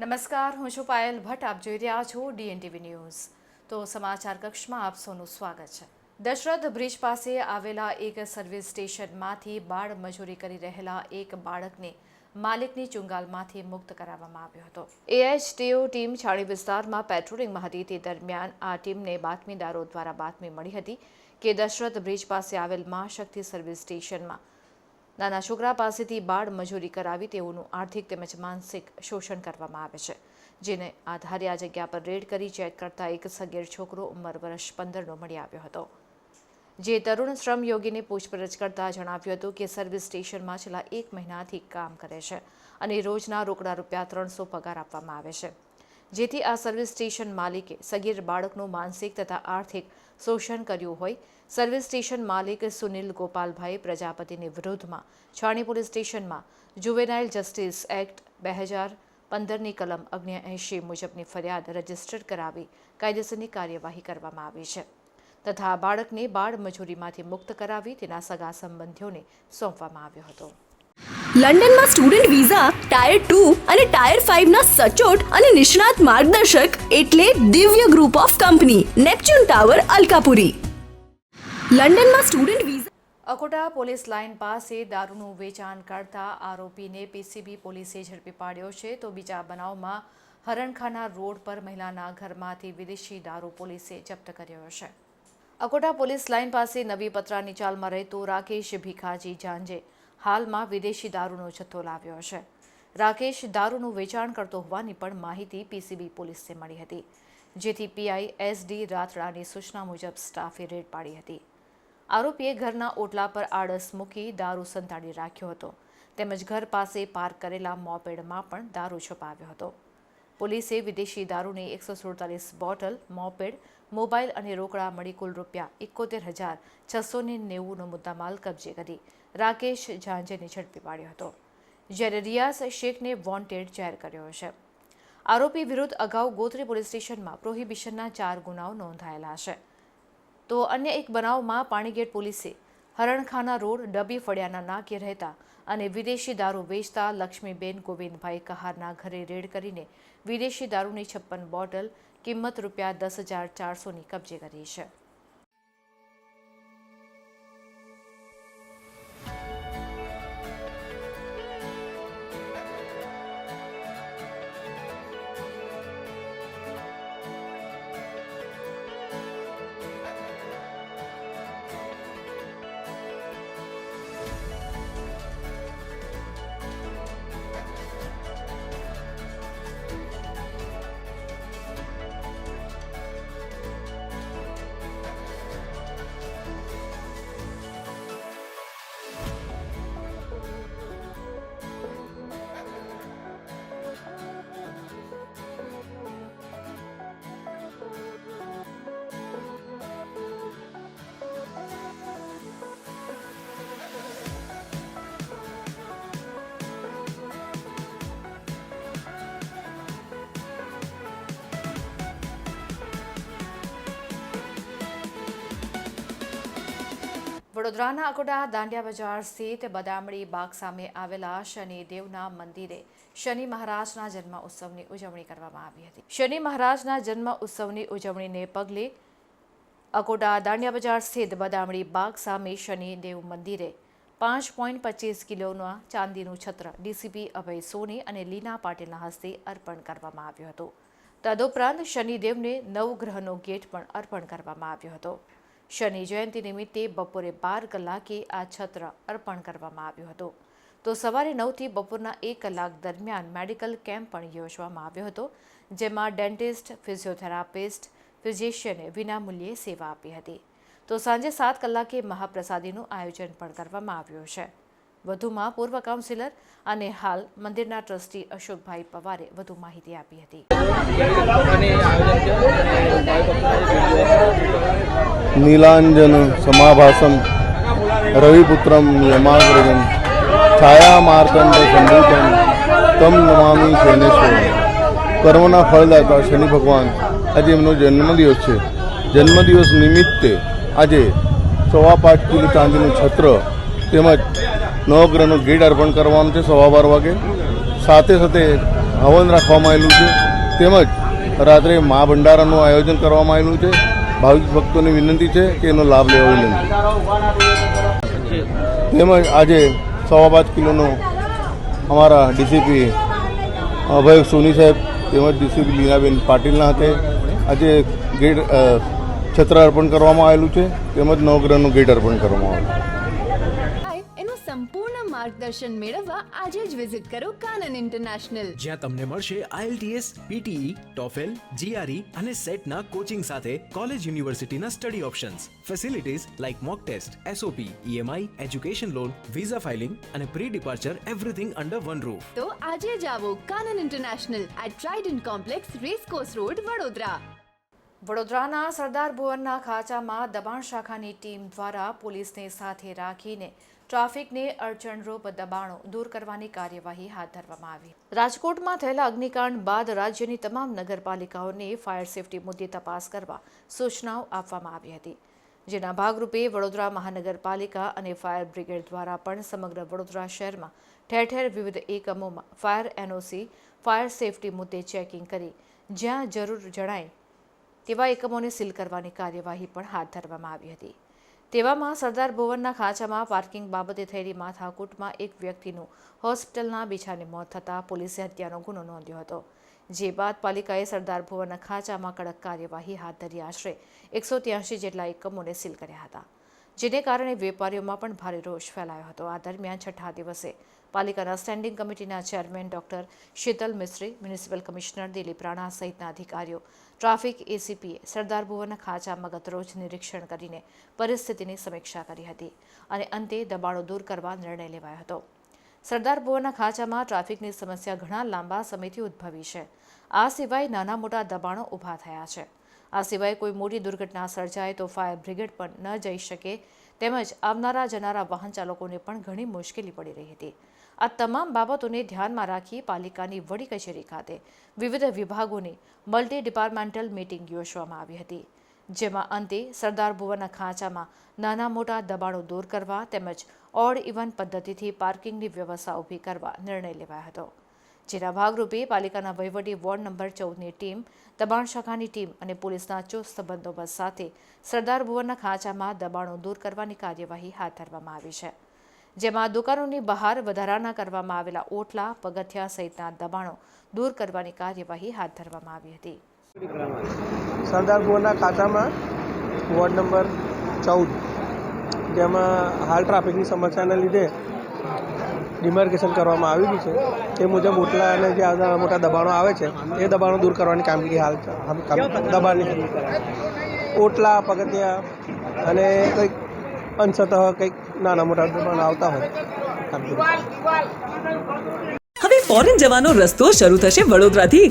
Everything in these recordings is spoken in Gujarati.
નમસ્કાર, હું છું પાયલ ભટ્ટ. આપ જોઈ રહ્યા છો DNTV ન્યૂઝ. તો સમાચાર કક્ષમાં આપ સૌનું સ્વાગત છે. દશરથ બ્રિજ પાસે આવેલા એક સર્વિસ સ્ટેશનમાંથી બાળ મજૂરી કરી રહેલા એક બાળકને માલિકની ચુંગાલમાંથી મુક્ત કરાવવામાં આવ્યો હતો. AHTO ટીમ છાણી વિસ્તારમાં પેટ્રોલિંગમાં હતી. તે દરમિયાન આ ટીમને બાતમીદારો દ્વારા બાતમી મળી હતી કે દશરથ બ્રિજ પાસે આવેલ મા શક્તિ સર્વિસ સ્ટેશનમાં નાના છોકરા પાસેથી બાળ મજૂરી કરાવી તેઓનું આર્થિક તેમજ માનસિક શોષણ કરવામાં આવે છે. જેને આધારે આ જગ્યા પર રેડ કરી ચેક કરતા એક સગીર છોકરો ઉંમર વર્ષ 15નો મળી આવ્યો હતો. જે તરુણ શ્રમયોગીને પૂછપરછ કરતા જણાવ્યું હતું કે સર્વિસ સ્ટેશનમાં છેલ્લા 1 મહિનાથી કામ કરે છે અને રોજના રોકડા રૂપિયા 300 પગાર આપવામાં આવે છે. જેથી આ સર્વિસ સ્ટેશન માલિકે સગીર બાળકનું માનસિક તથા આર્થિક શોષણ કર્યું હોય. સર્વિસ સ્ટેશન માલિક સુનિલ ગોપાલભાઈ પ્રજાપતિની વિરુદ્ધમાં છાણી પોલીસ સ્ટેશનમાં જુવેનાઇલ જસ્ટિસ એક્ટ 2015ની કલમ 79 મુજબની ફરિયાદ રજીસ્ટર કરાવી કાયદેસરની કાર્યવાહી કરવામાં આવી છે તથા બાળકને બાળ મજૂરીમાંથી મુક્ત કરાવી તેના સગા સંબંધીઓને સોંપવામાં આવ્યો હતો. લંડનમાં સ્ટુડન્ટ વિઝા ટાયર 2 અને ટાયર 5 ના સચોટ અને નિષ્ણાત માર્ગદર્શક એટલે Divya group of company Neptune tower Alkapuri. લંડનમાં student visa. Akota police line પાસે દારૂનું વેચાણ કરતા આરોપીને PCB પોલીસે ઝડપી પાડ્યો છે. તો બીજા બનાવમાં હરણખાના રોડ પર મહિલાના ઘરમાંથી વિદેશી દારૂ પોલીસે જપ્ત કર્યો છે. અકોટા પોલીસ લાઇન પાસે નવી પતરાની ચાલમાં રહેતો રાકેશ ભીખાજી જાંજે હાલમાં વિદેશી દારૂનો જથ્થો લાવ્યો છે. રાકેશ દારૂનું વેચાણ કરતો હોવાની પણ માહિતી PCB પોલીસને મળી હતી. જેથી PI SD રાથડાની સૂચના મુજબ સ્ટાફે રેડ પાડી હતી. આરોપીએ ઘરના ઓટલા પર આડસ મૂકી દારૂ સંતાડી રાખ્યો હતો તેમજ ઘર પાસે પાર્ક કરેલા મોપેડમાં પણ દારૂ છુપાવ્યો હતો. પોલીસે વિદેશી દારૂની 147 બોટલ, મોપેડ, મોબાઈલ અને રોકડા મળી કુલ રૂપિયા 71,690નો મુદ્દામાલ કબજે કરી રાકેશ ઝાંઝેને ઝડપી પાડ્યો હતો. જ્યારે રિયાઝ શેખને વોન્ટેડ જાહેર કર્યો છે. આરોપી વિરુદ્ધ અગાઉ ગોત્રી પોલીસ સ્ટેશનમાં પ્રોહિબિશનના 4 ગુનાઓ નોંધાયેલા છે. તો અન્ય એક બનાવમાં પાણીગેટ પોલીસે હરણખાના રોડ ડબી ફળિયાના નાકે રહેતા અને વિદેશી દારૂ વેચતા લક્ષ્મીબેન ગોવિંદભાઈ કહારના ઘરે રેડ કરીને વિદેશી દારૂની 56 બોટલ કિંમત રૂપિયા 10,400ની કબજે કરી છે. વડોદરાના અકોટા દાંડિયા બજાર સ્થિત બદામડી બાગ સામે આવેલા શનિદેવના મંદિરે શનિ મહારાજના જન્મ ઉત્સવની ઉજવણી કરવામાં આવી હતી. શનિ મહારાજના જન્મ ઉત્સવની ઉજવણીને પગલે અકોટા દાંડિયા બજાર સ્થિત બદામડી બાગ સામે શનિદેવ મંદિરે 5.25 કિલોના ચાંદીનું છત્ર DCP અભય સોની અને લીના પાટીલના હસ્તે અર્પણ કરવામાં આવ્યું હતું. તદુપરાંત શનિદેવને નવગ્રહનો ગેટ પણ અર્પણ કરવામાં આવ્યો હતો. શનિ જયંતિ નિમિત્તે બપોરે 12 કલાકે આ છત્ર અર્પણ કરવામાં આવ્યું હતું. તો સવારે 9થી બપોરના 1 કલાક દરમિયાન મેડિકલ કેમ્પ પણ યોજવામાં આવ્યો હતો. જેમાં ડેન્ટિસ્ટ, ફિઝિયોથેરાપિસ્ટ, ફિઝિશિયને વિનામૂલ્યે સેવા આપી હતી. તો સાંજે 7 કલાકે મહાપ્રસાદીનું આયોજન પણ કરવામાં આવ્યું છે. વધુમાં પૂર્વ કાઉન્સિલર અને હાલ મંદિરના ટ્રસ્ટી અશોકભાઈ પવારે વધુ માહિતી આપી હતી. નીલાંજન સમાભાસમ રવિપુત્રમ યમાગ્રજમ છાયા માર્તંડ સંભૂતમ તમ નમામિ શનેશ્વરમ. કર્મના ફળદાતા શનિ ભગવાન આજે એમનો જન્મદિવસ છે. જન્મદિવસ નિમિત્તે આજે 5.25 કિલો ચાંદીનું છત્ર તેમજ નવગ્રહનો ગેટ અર્પણ કરવાનું છે 12:15 વાગે. સાથે સાથે હવન રાખવામાં આવેલું છે, તેમજ રાત્રે મા ભંડારાનું આયોજન કરવામાં આવેલું છે. ભાવિક ભક્તોની વિનંતી છે કે એનો લાભ લેવા વિનંતી. તેમજ આજે 5.25 કિલોનો અમારા ડીસીપી અભય સોની સાહેબ તેમજ ડીસીપી લીનાબેન પાટીલના હાથે આજે ગેટ છત્ર અર્પણ કરવામાં આવેલું છે, તેમજ નવગ્રહનું ગેટ અર્પણ કરવામાં આવેલું છે. એનું સંપૂર્ણ માર્ગદર્શન મેળવવા આજે જ વિઝિટ કરો કાનન ઇન્ટરનેશનલ, જ્યાં તમને મળશે IELTS, PTE, TOEFL, GRE અને સેટના કોચિંગ સાથે કોલેજ યુનિવર્સિટીના study options, facilities like mock test, SOP, EMI, education loan, visa filing અને pre departure everything under one roof. તો આજે જ આવો Kanan international at Trident complex, racecourse road, Vadodara. વડોદરાના સરદાર ભુવનના ખાંચામાં દબાણ શાખાની ટીમ દ્વારા પોલીસને સાથે રાખીને ટ્રાફિકને અડચણરૂપ દબાણો દૂર કરવાની કાર્યવાહી હાથ ધરવામાં આવી. રાજકોટમાં થયેલા અગ્નિકાંડ બાદ રાજ્યની તમામ નગરપાલિકાઓને ફાયર સેફટી મુદ્દે તપાસ કરવા સૂચનાઓ આપવામાં આવી હતી, જેના ભાગરૂપે વડોદરા મહાનગરપાલિકા અને ફાયર બ્રિગેડ દ્વારા પણ સમગ્ર વડોદરા શહેરમાં ઠેર ઠેર વિવિધ એકમોમાં ફાયર NOC, ફાયર સેફટી મુદ્દે ચેકિંગ કરી જ્યાં જરૂર જણાય તેવા એકમોને સીલ કરવાની કાર્યવાહી પણ હાથ ધરવામાં આવી હતી. તેવામાં સરદાર ભુવનના ખાંચામાં પાર્કિંગ બાબતે થયેલી માથાકૂટમાં એક વ્યક્તિનું હોસ્પિટલના બિછાને મોત થતાં પોલીસે હત્યાનો ગુનો નોંધ્યો હતો, જે બાદ પાલિકાએ સરદાર ભુવનના ખાંચામાં કડક કાર્યવાહી હાથ ધરી આશરે 183 જેટલા એકમોને સીલ કર્યા હતા, જેને કારણે વેપારીઓમાં પણ ભારે રોષ ફેલાયો હતો. આ દરમિયાન છઠ્ઠા દિવસે પાલિકાના સ્ટેન્ડિંગ કમિટીના ચેરમેન ડોક્ટર શીતલ મિસ્ત્રી, મ્યુનિસિપલ કમિશનર દિલીપ રાણા સહિતના અધિકારીઓ, ટ્રાફિક ACPએ સરદાર ભુવનના ખાંચામાં ગતરોજ નિરીક્ષણ કરીને પરિસ્થિતિની સમીક્ષા કરી હતી અને અંતે દબાણો દૂર કરવા નિર્ણય લેવાયો હતો. સરદાર ભુવનના ખાંચામાં ટ્રાફિકની સમસ્યા ઘણા લાંબા સમયથી ઉદ્ભવી છે. આ સિવાય નાના મોટા દબાણો ઊભા થયા છે. આ સિવાય કોઈ મોટી દુર્ઘટના સર્જાય તો ફાયર બ્રિગેડ પણ ન જઈ શકે, તેમજ આવનારા જનારા વાહન ચાલકોને પણ ઘણી મુશ્કેલી પડી રહી હતી. આ તમામ બાબતોને ધ્યાનમાં રાખી પાલિકાની વડી કચેરી ખાતે વિવિધ વિભાગોની મલ્ટી ડિપાર્ટમેન્ટલ મીટિંગ યોજવામાં આવી હતી, જેમાં અંતે સરદાર ભુવનના ખાંચામાં નાના મોટા દબાણો દૂર કરવા તેમજ ઓડ ઇવન પદ્ધતિથી પાર્કિંગની વ્યવસ્થા ઊભી કરવા નિર્ણય લેવાયો હતો, જેના ભાગરૂપે પાલિકાના વહીવટી વોર્ડ નંબર 14ની ટીમ, દબાણ શાખાની ટીમ અને પોલીસના ચુસ્ત બંદોબસ્ત સાથે સરદાર ભુવનના ખાંચામાં દબાણો દૂર કરવાની કાર્યવાહી હાથ ધરવામાં આવી છે, જેમાં દુકાનોની બહાર વધારાના કરવામાં આવેલા ઓટલા, પગથિયા સહિતના દબાણો દૂર કરવાની કાર્યવાહી હાથ ધરવામાં આવી હતી. સરદાર ભુવનના ખાંચામાં વોર્ડ નંબર 14, જેમાં હાલ ટ્રાફિકની સમસ્યાના લીધે ડિમાર્કેશન કરવામાં આવેલું છે, તે મુજબ ઓટલા અને જે નાના મોટા દબાણો આવે છે એ દબાણો દૂર કરવાની કામગીરી હાલ દબાણની ઓટલા, પગથિયા અને કંઈક અંશતઃ કંઈક નાના મોટા દબાણો આવતા હોય. હવે ફોરેન જવાનો રસ્તો શરૂ થશે વડોદરાથી.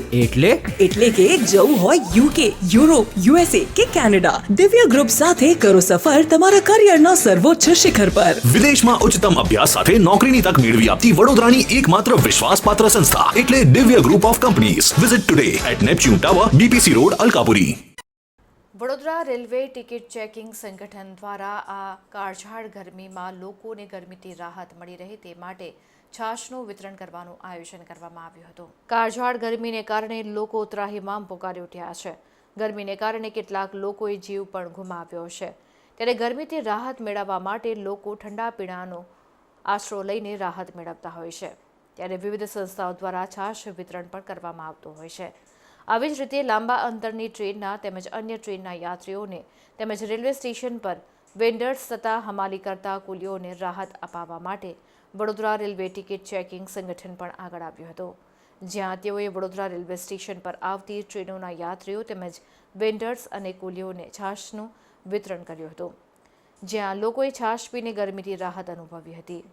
એટલે કે જવું હોય UK, યુરોપ, USA કે કેનેડા, દિવ્ય ગ્રુપ સાથે કરો સફર તમારા કરિયરના સર્વોચ્ચ શિખર પર. વિદેશમાં ઉચ્ચતમ અભ્યાસ સાથે નોકરીની તક મેળવી આપતી વડોદરાની એકમાત્ર વિશ્વાસપાત્ર સંસ્થા એટલે Divya group of companies. Visit today at Neptune tower, BPC road, Alkapuri. Vadodara railway ticket checking સંગઠન દ્વારા આ કાળઝાળ ગરમીમાં લોકોને ગરમીથી રાહત મળી રહે તે માટે છાશનું વિતરણ કરવાનું આયોજન કરવામાં આવ્યું હતું. કાળઝાળ ગરમીને કારણે લોકો ત્રાહિમામ પોકારી ઉઠ્યા છે. ગરમીને કારણે કેટલાક લોકોએ જીવ પણ ગુમાવ્યો છે, ત્યારે ગરમીથી રાહત મેળવવા માટે લોકો ઠંડા પીણાનો આશરો લઈને રાહત મેળવતા હોય છે, ત્યારે વિવિધ સંસ્થાઓ દ્વારા છાશ વિતરણ પણ કરવામાં આવતું હોય છે. આવી જ રીતે લાંબા અંતરની ટ્રેનના તેમજ અન્ય ટ્રેનના યાત્રીઓને તેમજ રેલવે સ્ટેશન પર વેન્ડર્સ તથા હમાલી કરતા કુલીઓને રાહત અપાવવા માટે વડોદરા રેલવે ટિકિટ ચેકિંગ સંગઠન પણ આગળ આવ્યું હતું, જ્યાં તેઓએ વડોદરા રેલવે સ્ટેશન પર આવતી ટ્રેનોના યાત્રીઓ તેમજ વેન્ડર્સ અને કુલીઓને છાશનું વિતરણ કર્યું હતું, જ્યાં લોકોએ છાશ પીને ગરમીથી રાહત અનુભવી હતી.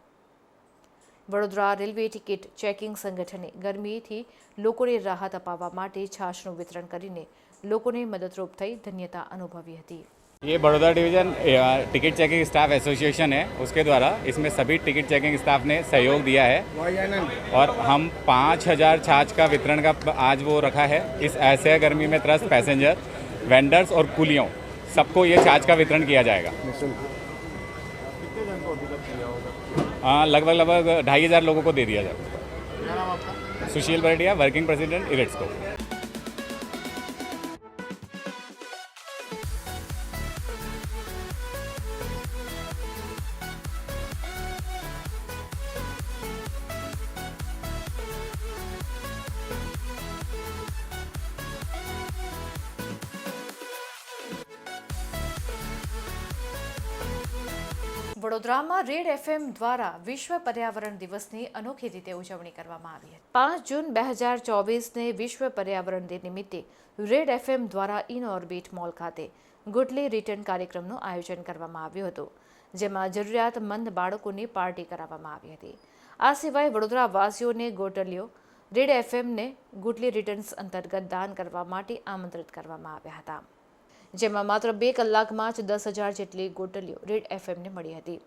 વડોદરા રેલવે ટિકિટ ચેકિંગ સંગઠને ગરમીથી લોકોને રાહત અપાવવા માટે છાશનું વિતરણ કરીને લોકોને મદદરૂપ થઈ ધન્યતા અનુભવી હતી. ये Baroda division ticket checking staff association है, उसके द्वारा इसमें सभी टिकट चेकिंग स्टाफ ने सहयोग दिया है और हम 5000 छाछ का वितरण का आज वो रखा है. इस ऐसे गर्मी में त्रस्त पैसेंजर, वेंडर्स और कुलियों सबको ये छाछ का वितरण किया जाएगा. लगभग 2500 लोगों को दे दिया जाएगा. क्या नाम आपका? सुशील बरडिया, वर्किंग प्रेसिडेंट इरेट्सको। વડોદરામાં રેડ એફએમ દ્વારા વિશ્વ પર્યાવરણ દિવસની અનોખી રીતે ઉજવણી કરવામાં આવી હતી. 5 જૂન 2024ને વિશ્વ પર્યાવરણ દિન નિમિત્તે રેડ એફએમ દ્વારા ઇન ઓર્બિટ મોલ ખાતે ગુટલી રિટર્ન કાર્યક્રમનું આયોજન કરવામાં આવ્યું હતું, જેમાં જરૂરિયાતમંદ બાળકોની પાર્ટી કરાવવામાં આવી હતી. આ સિવાય વડોદરા વાસીઓને ગોટલીઓ રેડ એફએમને ગુટલી રિટર્ન્સ અંતર્ગત દાન કરવા માટે આમંત્રિત કરવામાં આવ્યા હતા, જેમાં માત્ર 2 કલાકમાં જ 10,000 જેટલી ગોટલીઓ રેડ એફએમને મળી હતી.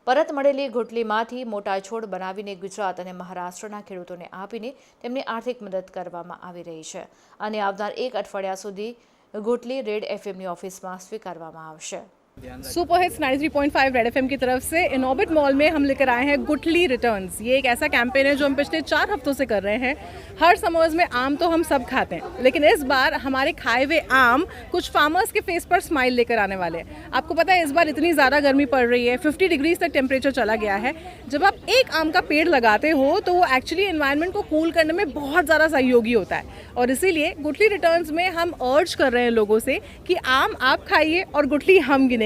પરત મળેલી ગોટલીમાંથી મોટા છોડ બનાવીને ગુજરાત અને મહારાષ્ટ્રના ખેડૂતોને આપીને તેમની આર્થિક મદદ કરવામાં આવી રહી છે અને આવનાર 1 અઠવાડિયા સુધી ગોટલી રેડ એફએમની ઓફિસમાં સ્વીકારવામાં આવશે. सुपर हिट्स 93.5 रेड एफएम की तरफ से इनऑर्बिट मॉल में हम लेकर आए हैं गुटली रिटर्न्स। ये एक ऐसा कैंपेन है जो हम पिछले 4 हफ्तों से कर रहे हैं। हर समर्स में आम तो हम सब खाते हैं, लेकिन इस बार हमारे खाए हुए आम कुछ फार्मर्स के फेस पर स्माइल लेकर आने वाले हैं। आपको पता है इस बार इतनी ज़्यादा गर्मी पड़ रही है, 50 डिग्रीज तक टेम्परेचर चला गया है। जब आप एक आम का पेड़ लगाते हो तो वो एक्चुअली एनवायरनमेंट को कूल करने में बहुत ज़्यादा सहयोगी होता है, और इसीलिए गुटली रिटर्न्स में हम अर्ज कर रहे हैं लोगों से कि आम आप खाइए और गुटली हम गिनेंगे।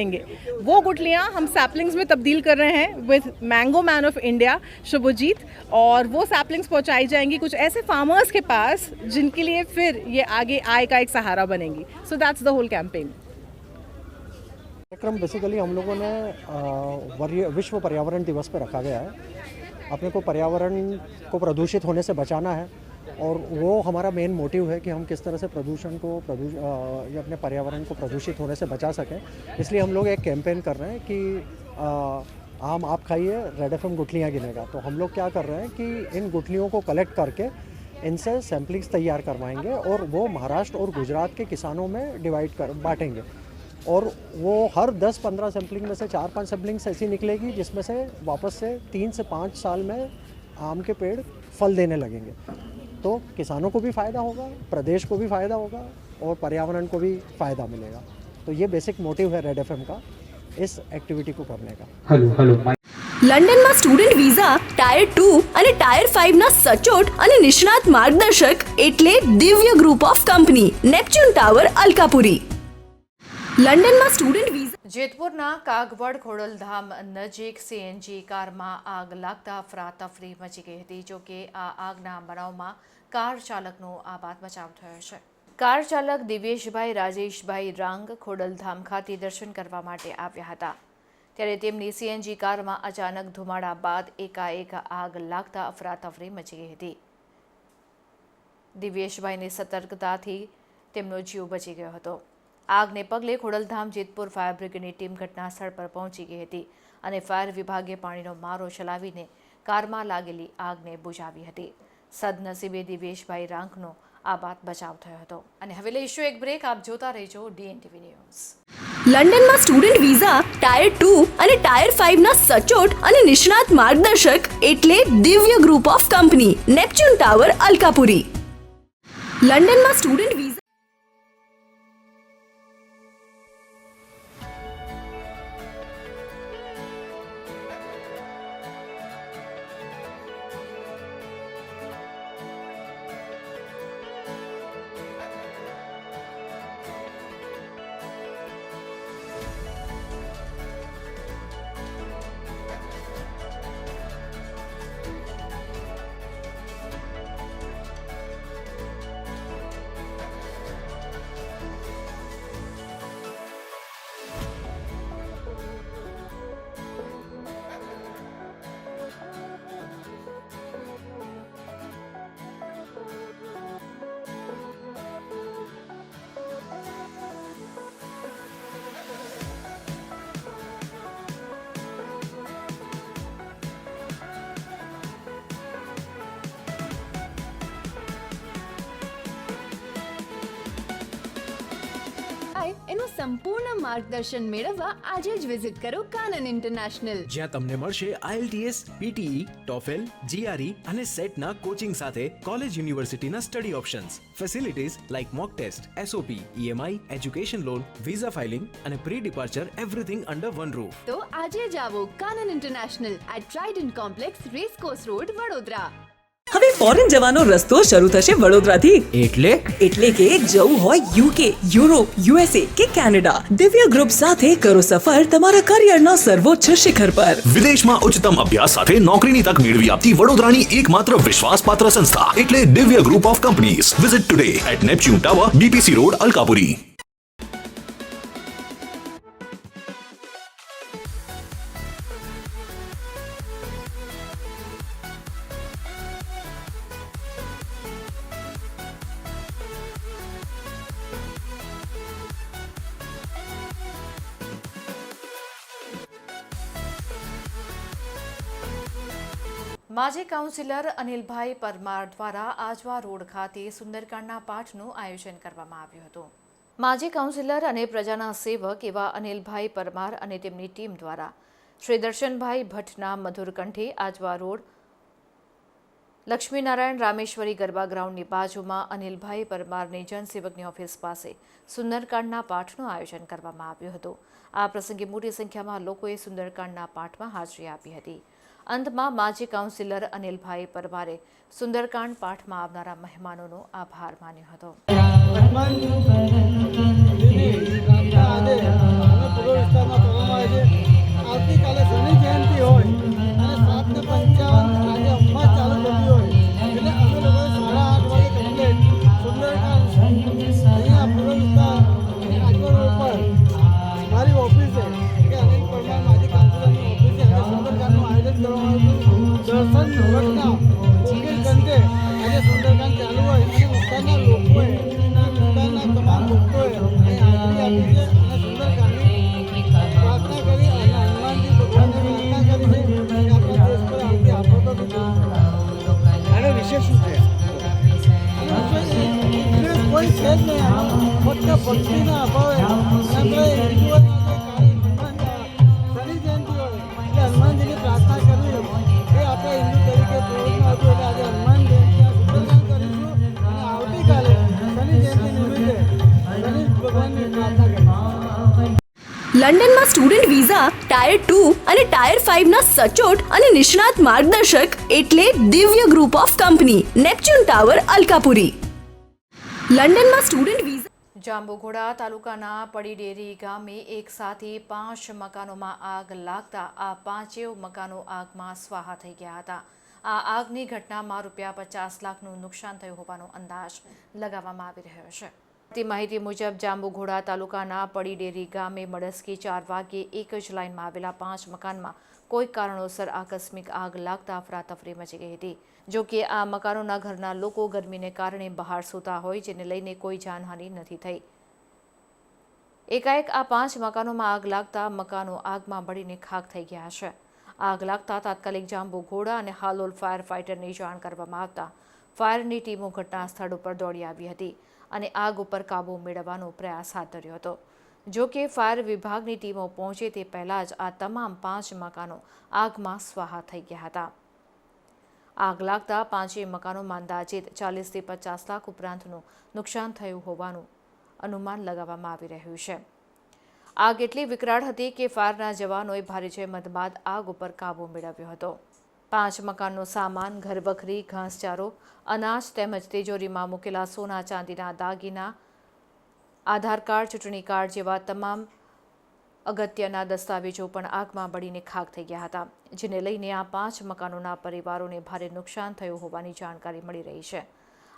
वो गुटलियाँ हम सैपलिंग्स में तब्दील कर रहे हैं with mango man of India Shubhjit, और वो सैपलिंग्स पहुंचाई जाएंगी कुछ ऐसे फार्मर्स के पास जिनके लिए फिर ये आगे आय का एक सहारा बनेंगी। So that's the whole campaign. कार्यक्रम बेसिकली हम लोगों ने विश्व पर्यावरण दिवस पर रखा गया है। अपने को पर्यावरण को प्रदूषित होने से बचाना है, और वो हमारा मेन मोटिव है कि हम किस तरह से प्रदूषण को या अपने पर्यावरण को प्रदूषित होने से बचा सकें। इसलिए हम लोग एक कैंपेन कर रहे हैं कि आम आप खाइए, रेड एफएम गुटलियाँ गिनेगा। तो हम लोग क्या कर रहे हैं कि इन गुटलियों को कलेक्ट करके इनसे सैम्पलिंग्स तैयार करवाएंगे, और वो महाराष्ट्र और गुजरात के किसानों में बांटेंगे। और वो हर 10-15 सैम्पलिंग में से 4-5 सैम्पलिंग्स ऐसी निकलेगी जिसमें से वापस से 3 से 5 साल में आम के पेड़ फल देने लगेंगे। तो किसानों को भी फ़ायदा होगा, प्रदेश को भी फ़ायदा होगा, और पर्यावरण को भी फ़ायदा मिलेगा। तो ये बेसिक मोटिव है रेड एफएम का इस एक्टिविटी को करने का। લંડનમાં સ્ટુડન્ટ વિઝા ટાયર 2 અને ટાયર 5 ના સચોટ અને નિષ્ણાત માર્ગદર્શક એટલે Divya group of company Neptune tower Alkapuri. લંડનમાં સ્ટુડન્ટ વિઝા જેતપુરના કાગવડ ખોડલધામ નજીક સીએનજી કારમાં આગ લાગતા અફરાતફરી મચી ગઈ હતી. જો કે આ આગના બનાવમાં કાર ચાલકનો આબાદ બચાવ થયો છે. કાર ચાલક દિવ્યેશભાઈ રાજેશભાઈ રાંગ ખોડલધામ ખાતે દર્શન કરવા માટે આવ્યા હતા, ત્યારે તેમની સીએનજી કારમાં અચાનક ધુમાડા બાદ એકાએક આગ લાગતા અફરાતફરી મચી ગઈ હતી. દિવ્યેશભાઈની સતર્કતાથી તેમનો જીવ બચી ગયો હતો. આગને પગલે ખોડલધામ જેતપુર ફાયર બ્રિગેડની ટીમ ઘટના સ્થળ પર પહોંચી ગઈ હતી અને ફાયર વિભાગે પાણીનો મારો ચલાવીને કારમાં लागेली આગને બુઝાવી હતી. સદનસીબે દિવ્યેશભાઈ રાંકનો આબાદ બચાવ થયો હતો. અને હવે લઈશું એક બ્રેક. આપ જોતા રહેજો ડીએનટીવી ન્યૂઝ. લંડનમાં સ્ટુડન્ટ વિઝા ટાયર 2 અને ટાયર 5 ના સચોટ અને નિષ્ણાત માર્ગદર્શક એટલે Divya group of company Neptune tower Alkapuri. લંડનમાં સ્ટુડન્ટ વિઝા સંપૂર્ણ માર્ગદર્શન મેળવવા આજે જ વિઝિટ કરો કાનન ઇન્ટરનેશનલ. જ્યાં તમને મળશે IELTS, PTE, TOEFL, GRE અને સેટના કોચિંગ સાથે કોલેજ યુનિવર્સિટીના study options, facilities like mock test, SOP, EMI, education loan, visa filing અને pre departure everything under one roof. તો આજે જ આવો Kanan international at Trident complex, racecourse road, Vadodara. હવે ફોરેન જવાનો રસ્તો શરૂ થશે વડોદરાથી. એટલે કે જવું હોય UK, યુરોપ, USA કે કેનેડા, દિવ્ય ગ્રુપ સાથે કરો સફર તમારા કરિયરના સર્વોચ્ચ શિખર પર. વિદેશમાં ઉચ્ચતમ અભ્યાસ સાથે નોકરીની તક મેળવી આપતી વડોદરાની એકમાત્ર વિશ્વાસપાત્ર સંસ્થા એટલે Divya group of companies. Visit today at Neptune tower, BPC road, Alkapuri. માજી કાઉન્સિલર અનિલભાઈ પરમાર દ્વારા આજવા રોડ ખાતે સુંદરકાંડના પાઠનું આયોજન કરવામાં આવ્યું હતું. માજી કાઉન્સિલર અને પ્રજાના સેવક એવા અનિલભાઈ પરમાર અને તેમની ટીમ દ્વારા શ્રી દર્શનભાઈ ભટ્ટના મધુર કંઠે આજવા રોડ લક્ષ્મીનારાયણ રામેશ્વરી ગરબા ગ્રાઉન્ડની બાજુમાં અનિલભાઈ પરમારની જનસેવકની ઓફિસ પાસે સુંદરકાંડના પાઠનું આયોજન કરવામાં આવ્યું હતું. આ પ્રસંગે મોટી સંખ્યામાં લોકોએ સુંદરકાંડના પાઠમાં હાજરી આપી હતી. અંતમાં માજી કાઉન્સિલર અનિલભાઈ પરમારે સુંદરકાંડ પાઠમાં આવનારા મહેમાનોનો આભાર માન્યો હતો. આવતીકાલે શનિ જયંતિ હોય અને 7:55 આજે અમ્મા ચાલુ થતી હોય એટલે અમે લોકોએ 8:30 વાગે કમ્પ્લીટ સુંદરકાંડ અહીંયા પૂર્વ વિસ્તાર આજવા રોડ પર મારી ઓફિસે કે અનિલ પરમાર માજી કાઉન્સિલરની ઓફિસે આજે સુંદરકાંડનું આયોજન કરવામાં આવ્યું. દર્શન ભટ્ટના ઓફિસ ઘંટે આજે સુંદરકાંડ ચાલુ હોય અને વિસ્તારના લોકોએ વિસ્તારના તમામ ભક્તોએ અહીં હાજરી આપી છે અને સુંદરકાંડની પ્રાર્થના કરી અને હનુમાનજી ભગવાનને પ્રાર્થના કરી છે કે આપણા દેશ પર આવતી આફતોથી દૂર કરે. આનો વિશેષ શું છે? વિશેષ કોઈ છે જ નહીં. આનો ફક્ત ભક્તિના અભાવે આપણે શનિ જયંતિ હોય એટલે હનુમાનજીની પ્રાર્થના કરવી એ આપણે હિન્દુ તરીકે પ્રયોગમાં હતું. એટલે આજે હનુમાન જયંતિના સુંદરકાંડ કરીશું અને આવતીકાલે શનિ જયંતિ નિમિત્તે શનિ ભગવાનની પ્રાર્થના કરીશું. લંડનમાં સ્ટુડન્ટ વિઝા, ટાયર 2 અને ટાયર 5 ના સચોટ અને નિષ્ણાત માર્ગદર્શક એટલે Divya group of company, Neptune tower, Alkapuri. લંડનમાં સ્ટુડન્ટ વિઝા. જાંબુઘોડા તાલુકાના પડીડેરી ગામે એક સાથે 5 મકાનોમાં આગ લાગતા આ 5 મકાનો આગમાં સ્વાહા થઈ ગયા હતા. આ આગની ઘટનામાં ₹50 લાખનું નુકસાન થયું હોવાનો અંદાજ લગાવવામાં આવી રહ્યો છે. તે માહિતી મુજબ જાંબુઘોડા તાલુકાના પડીડેરી ગામે મળસ્કે 4 વાગ્યે એક જ લાઇનમાં આવેલા 5 મકાનમાં કોઈ કારણોસર આકસ્મિક આગ લાગતા અફરાતફરી મચી ગઈ હતી. જો કે આ મકાનોના ઘરના લોકો ગરમીને કારણે બહાર સૂતા હોય જેને લઈને કોઈ જાનહાનિ નથી થઈ. એકાએક આ 5 મકાનોમાં આગ લાગતા મકાનો આગમાં બળીને ખાખ થઈ ગયા છે. આગ લાગતા તાત્કાલિક જાંબુઘોડા અને હાલોલ ફાયર ફાઇટરની જાણ કરવામાં આવતા ફાયરની ટીમો ઘટના સ્થળ ઉપર દોડી આવી હતી અને આગ ઉપર કાબૂ મેળવવાનો પ્રયાસ હાથ ધર્યો હતો. જો કે ફાયર વિભાગની ટીમો પહોંચે તે પહેલાં જ આ તમામ 5 મકાનો આગમાં સ્વાહા થઈ ગયા હતા. આગ લાગતા 5 મકાનોમાં અંદાજિત 40 થી 50 લાખ ઉપરાંતનું નુકસાન થયું હોવાનું અનુમાન લગાવવામાં આવી રહ્યું છે. આગ એટલી વિકરાળ હતી કે ફાયરના જવાનોએ ભારે જહેમત બાદ આગ ઉપર કાબૂ મેળવ્યો હતો. 5 મકાનનો સામાન, ઘરવખરી, ઘાસચારો, અનાજ તેમજ તિજોરીમાં મૂકેલા સોના ચાંદીના દાગીના, આધાર કાર્ડ, ચૂંટણી કાર્ડ જેવા તમામ અગત્યના દસ્તાવેજો પણ આગમાં બળીને ખાખ થઈ ગયા હતા. જેને લઈને આ 5 મકાનોના પરિવારોને ભારે નુકસાન થયું હોવાની જાણકારી મળી રહી છે.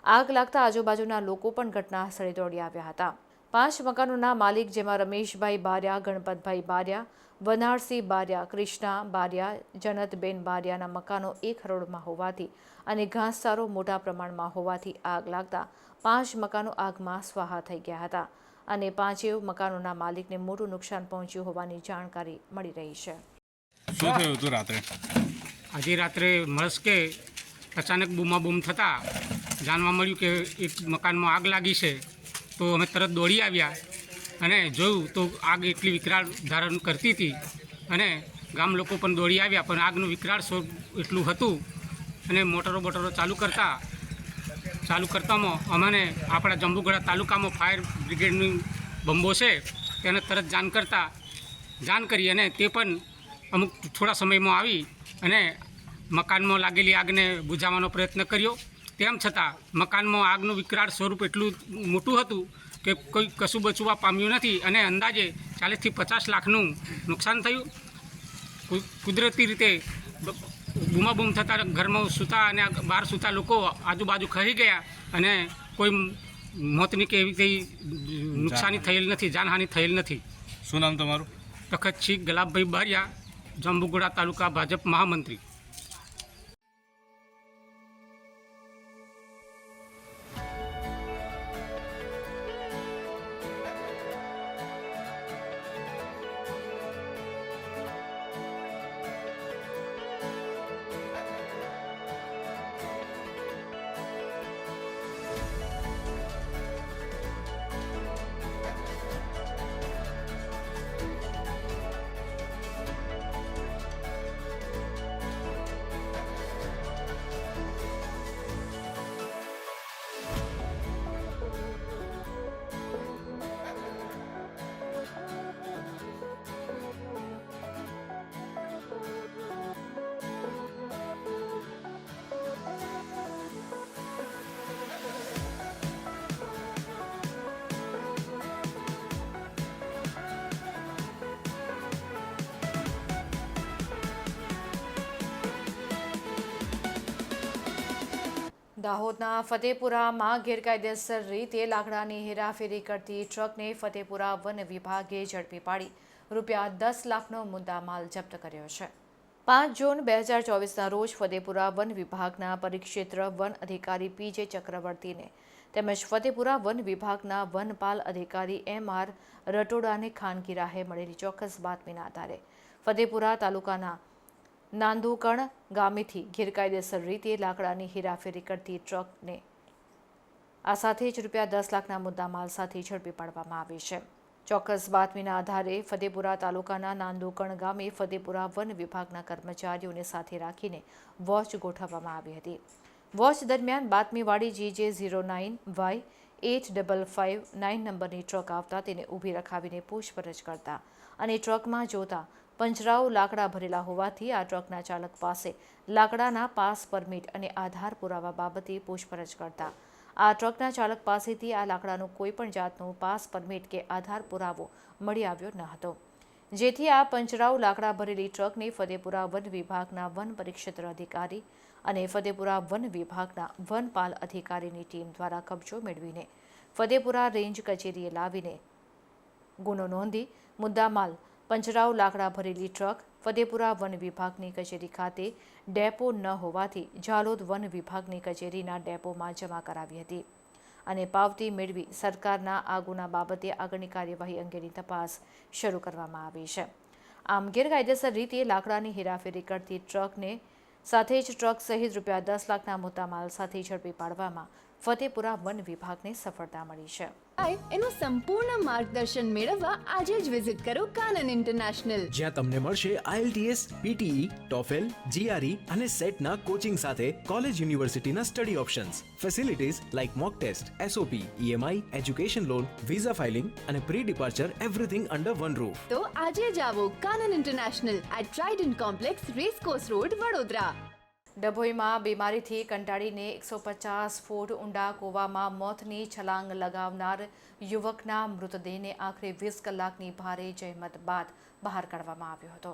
આગ લાગતા આજુબાજુના લોકો પણ ઘટના સ્થળે દોડી આવ્યા હતા. 5 મકાનોના માલિક જેમાં રમેશભાઈ બારિયા, ગણપતભાઈ બારિયા, વનારસિંહ બારિયા, કૃષ્ણા બારિયા, જનતબેન બારિયાના મકાનો એક હરોળમાં હોવાથી અને ઘાસચારો મોટા પ્રમાણમાં હોવાથી આગ લાગતા 5 મકાનો આગમાં સ્વાહા થઈ ગયા હતા અને 5 મકાનોના માલિકને મોટું નુકસાન પહોંચ્યું હોવાની જાણકારી મળી રહી છે. શું થયું હતું રાત્રે? આજે રાત્રે મળસ્કે અચાનક બૂમાબૂમ થતાં જાણવા મળ્યું કે એક મકાનમાં આગ લાગી છે. તો અમે તરત દોડી આવ્યા અને જોયું તો આગ એટલી વિકરાળ ધારણ કરતી હતી અને ગામ લોકો પણ દોડી આવ્યા, પણ આગનું વિકરાળ સ્વરૂપ એટલું હતું અને મોટરો કરતામાં અમને આપણા જંબુગઢા તાલુકામાં ફાયર બ્રિગેડની બંબો છે તેને તરત જાણ કરી અને તે પણ અમુક થોડા સમયમાં આવી અને મકાનમાં લાગેલી આગને બુઝાવવાનો પ્રયત્ન કર્યો. તેમ છતાં મકાનમાં આગનું વિકરાળ સ્વરૂપ એટલું મોટું હતું કે કોઈ કશું બચવા પામ્યું નથી અને અંદાજે 40થી 50 લાખનું નુકસાન થયું. કુદરતી રીતે બૂમાબૂમ થતાં ઘરમાં સૂતા અને બહાર સૂતા લોકો આજુબાજુ ખરી ગયા અને કોઈ મોતની કે એવી કંઈ નુકસાની થયેલ નથી, જાનહાનિ થયેલ નથી. શું નામ તમારું? તખતસિંહ ગલાબભાઈ બારિયા, જંબુગઢા તાલુકા ભાજપ મહામંત્રી. દાહોદના ફતેપુરામાં ગેરકાયદેસર રીતે લાકડાની હેરાફેરી કરતી ટ્રકને ફતેપુરા વન વિભાગે ઝડપી પાડી રૂપિયા 10 લાખનો મુદ્દામાલ જપ્ત કર્યો છે. 5 જૂન 2024ના રોજ ફતેપુરા વન વિભાગના પરિક્ષેત્ર વન અધિકારી PJ ચક્રવર્તીને તેમજ ફતેપુરા વન વિભાગના વનપાલ અધિકારી MR રટોડાને ખાનગી રાહે મળેલી ચોક્કસ બાતમીના આધારે ફતેપુરા તાલુકાના નાંદોકણ ગામેથી ગેરકાયદેસર રીતે લાકડાની હેરાફેરી કરતી ટ્રકને આ સાથે જ રૂપિયા 10 લાખના મુદ્દામાલ સાથે ઝડપી પાડવામાં આવી છે. ચોક્કસ બાતમીના આધારે ફતેપુરા તાલુકાના નાંદોકણ ગામે ફતેપુરા વન વિભાગના કર્મચારીઓને સાથે રાખીને વોચ ગોઠવવામાં આવી હતી. વોચ દરમિયાન બાતમીવાળી GJ09Y8559 નંબરની ટ્રક આવતા તેને ઊભી રખાવીને પૂછપરછ કરતા અને ટ્રકમાં જોતા પંજરાઓ લાકડા ભરેલા હોવાથી આ ટ્રકના ચાલક પાસે લાકડાના પાસ પરમિટ અને આધાર પુરાવા બાબતે પૂછપરછ કરતા આ ટ્રકના ચાલક પાસેથી આ લાકડાનું કોઈપણ જાતનું પાસ પરમિટ કે આધાર પુરાવો મળી આવ્યો ન હતો, જેથી આ પંજરાઓ લાકડા ભરેલી ટ્રકને ફતેપુરા વન વિભાગના વન પરિક્ષેત્ર અધિકારી અને ફતેપુરા વન વિભાગના વનપાલ અધિકારીની ટીમ દ્વારા કબજો મેળવીને ફતેપુરા રેન્જ કચેરીએ લાવીને ગુનો નોંધી મુદ્દામાલ પંજરાઓ લાકડા ભરેલી ટ્રક ફતેપુરા વન વિભાગની કચેરી ખાતે ડેપો ન હોવાથી ઝાલોદ વન વિભાગની કચેરીના ડેપોમાં જમા કરાવી હતી અને પાવતી મેળવી સરકારના આ ગુના બાબતે આગળની કાર્યવાહી અંગેની તપાસ શરૂ કરવામાં આવી છે. આમ ગેરકાયદેસર રીતે લાકડાની હેરાફેરી કરતી ટ્રકને સાથે જ ટ્રક સહિત રૂપિયા 10 લાખના મુદ્દામાલ સાથે ઝડપી પાડવામાં ફતેપુરા વન વિભાગને સફળતા મળી છે. એનું સંપૂર્ણ માર્ગદર્શન મેળવવા આજે જ વિઝિટ કરો કાનન ઇન્ટરનેશનલ, જ્યાં તમને મળશે IELTS, PTE, TOEFL, GRE અને સેટના કોચિંગ સાથે કોલેજ યુનિવર્સિટીના study options, facilities like mock test, SOP, EMI, education loan, visa filing અને pre departure everything under one roof. તો આજે જ આવો Kanan international at Trident complex, racecourse road, Vadodara. ડભોઈમાં બીમારીથી કંટાળીને 150 ફૂટ ઊંડા કૂવામાં મોતની છલાંગ લગાવનાર યુવકના મૃતદેહને આખરે 20 કલાકની ભારે જહેમત બાદ બહાર કાઢવામાં આવ્યો હતો.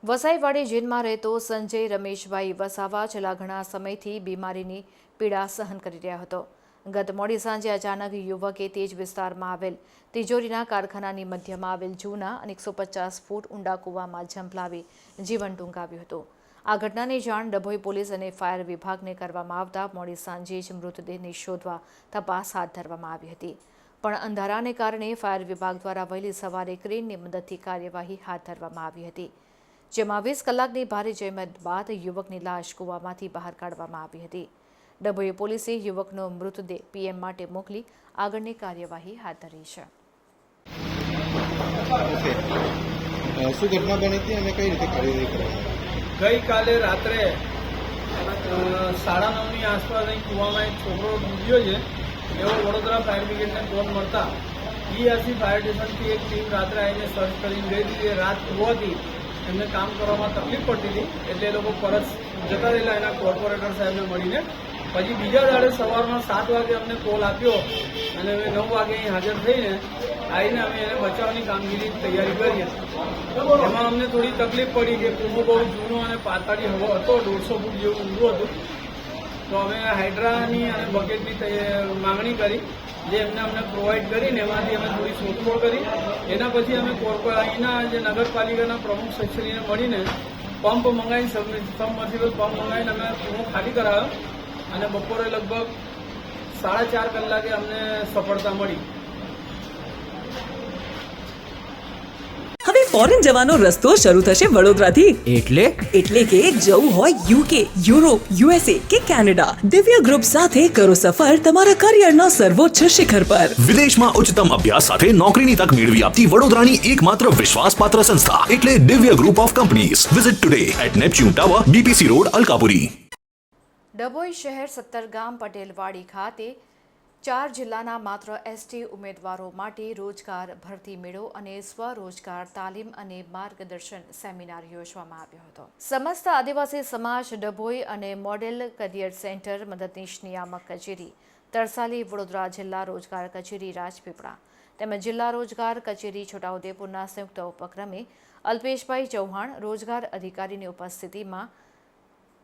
વસાઈવાડી જેલમાં રહેતો સંજય રમેશભાઈ વસાવા છેલ્લા ઘણા સમયથી બીમારીની પીડા સહન કરી રહ્યો હતો. ગત મોડી સાંજે અચાનક યુવકે તે જ વિસ્તારમાં આવેલ તિજોરીના કારખાનાની મધ્યમાં આવેલ જૂના અને 150 ફૂટ ઊંડા કૂવામાં ઝંપલાવી જીવન ટૂંકાવ્યું હતું. આ ઘટનાની જાણ ડભોઈ પોલીસ અને ફાયર વિભાગને કરવામાં આવતા મોડી સાંજે જ મૃતદેહને શોધવા તપાસ હાથ ધરવામાં આવી હતી, પણ અંધારાને કારણે ફાયર વિભાગ દ્વારા વહેલી સવારે ક્રેનની મદદથી કાર્યવાહી હાથ ધરવામાં આવી હતી, જેમાં 20 કલાકની ભારે જહેમત બાદ યુવકની લાશ કૂવામાંથી બહાર કાઢવામાં આવી હતી. ડભોઈ પોલીસે યુવકનો મૃતદેહ PM માટે મોકલી આગળની કાર્યવાહી હાથ ધરી છે. ઓકે શું ઘટના બની હતી અને કઈ રીતે ખરીદી કરવામાં? ગઈકાલે રાત્રે 9:30ની આસપાસ અહીં કૂવામાં એક છોકરો ડૂબ્યો છે એવો વડોદરા ફાયર બ્રિગેડને ફોન મળતા બીઆરસી ફાયર સ્ટેશનથી એક ટીમ રાત્રે આવીને સર્ચ કરીને ગઈ હતી. એ રાત હોવાથી એમને કામ કરવામાં તકલીફ પડતી હતી એટલે એ લોકો પરત જતા રહેલા એના કોર્પોરેટર સાહેબને મળીને. પછી બીજા દાડે સવારમાં 7 વાગે અમને કોલ આપ્યો અને અમે 9 વાગે અહીં હાજર થઈને આવીને અમે એને બચાવવાની કામગીરીની તૈયારી કરી હતી. એમાં અમને થોડી તકલીફ પડી કે કૂવો બહુ જૂનો અને પાતાળી હવો હતો, 150 ફૂટ જેવું ઊંડું હતું. તો અમે હાઇડ્રાની અને બકેટની માંગણી કરી જે અમને પ્રોવાઈડ કરીને એમાંથી અમે થોડી શોધખોળ કરી. એના પછી અમે અહીંના જે નગરપાલિકાના પ્રમુખ સચિવને મળીને પંપ મંગાવીને સબમર્સિબલ પંપ મંગાવીને અમે કૂવો ખાલી કરાવ્યો અને બપોરે લગભગ 4:30 કલાકે અમને સફળતા મળી. હવે ફોરેન જવાનો રસ્તો શરૂ થશે વડોદરાથી. એટલે કે જવું હોય યુકે, યુરોપ, યુએસએ કે કેનેડા, દિવ્ય ગ્રુપ સાથે કરો સફર તમારા કરિયરના સર્વોચ્ચ શિખર પર. વિદેશમાં ઉચ્ચતમ અભ્યાસ સાથે નોકરીની તક મેળવી આપતી વડોદરાની એકમાત્ર વિશ્વાસપાત્ર સંસ્થા એટલે Divya group of companies. Visit today at Neptune tower, BPC road, Alkapuri. Dabhoi શહેર સત્તરગામ પટેલવાડી ખાતે 4 જિલ્લાના માત્ર એસટી ઉમેદવારો માટે રોજગાર ભરતી મેળો અને સ્વરોજગાર તાલીમ અને માર્ગદર્શન સેમિનાર યોજવામાં આવ્યો હતો. સમસ્ત આદિવાસી સમાજ ડભોઈ અને મોડેલ કરિયર સેન્ટર મદદનીશ નિયામક કચેરી તરસાલી, વડોદરા જિલ્લા રોજગાર કચેરી રાજપીપળા તેમજ જિલ્લા રોજગાર કચેરી છોટાઉદેપુરના સંયુક્ત ઉપક્રમે અલ્પેશભાઈ ચૌહાણ રોજગાર અધિકારીની ઉપસ્થિતિમાં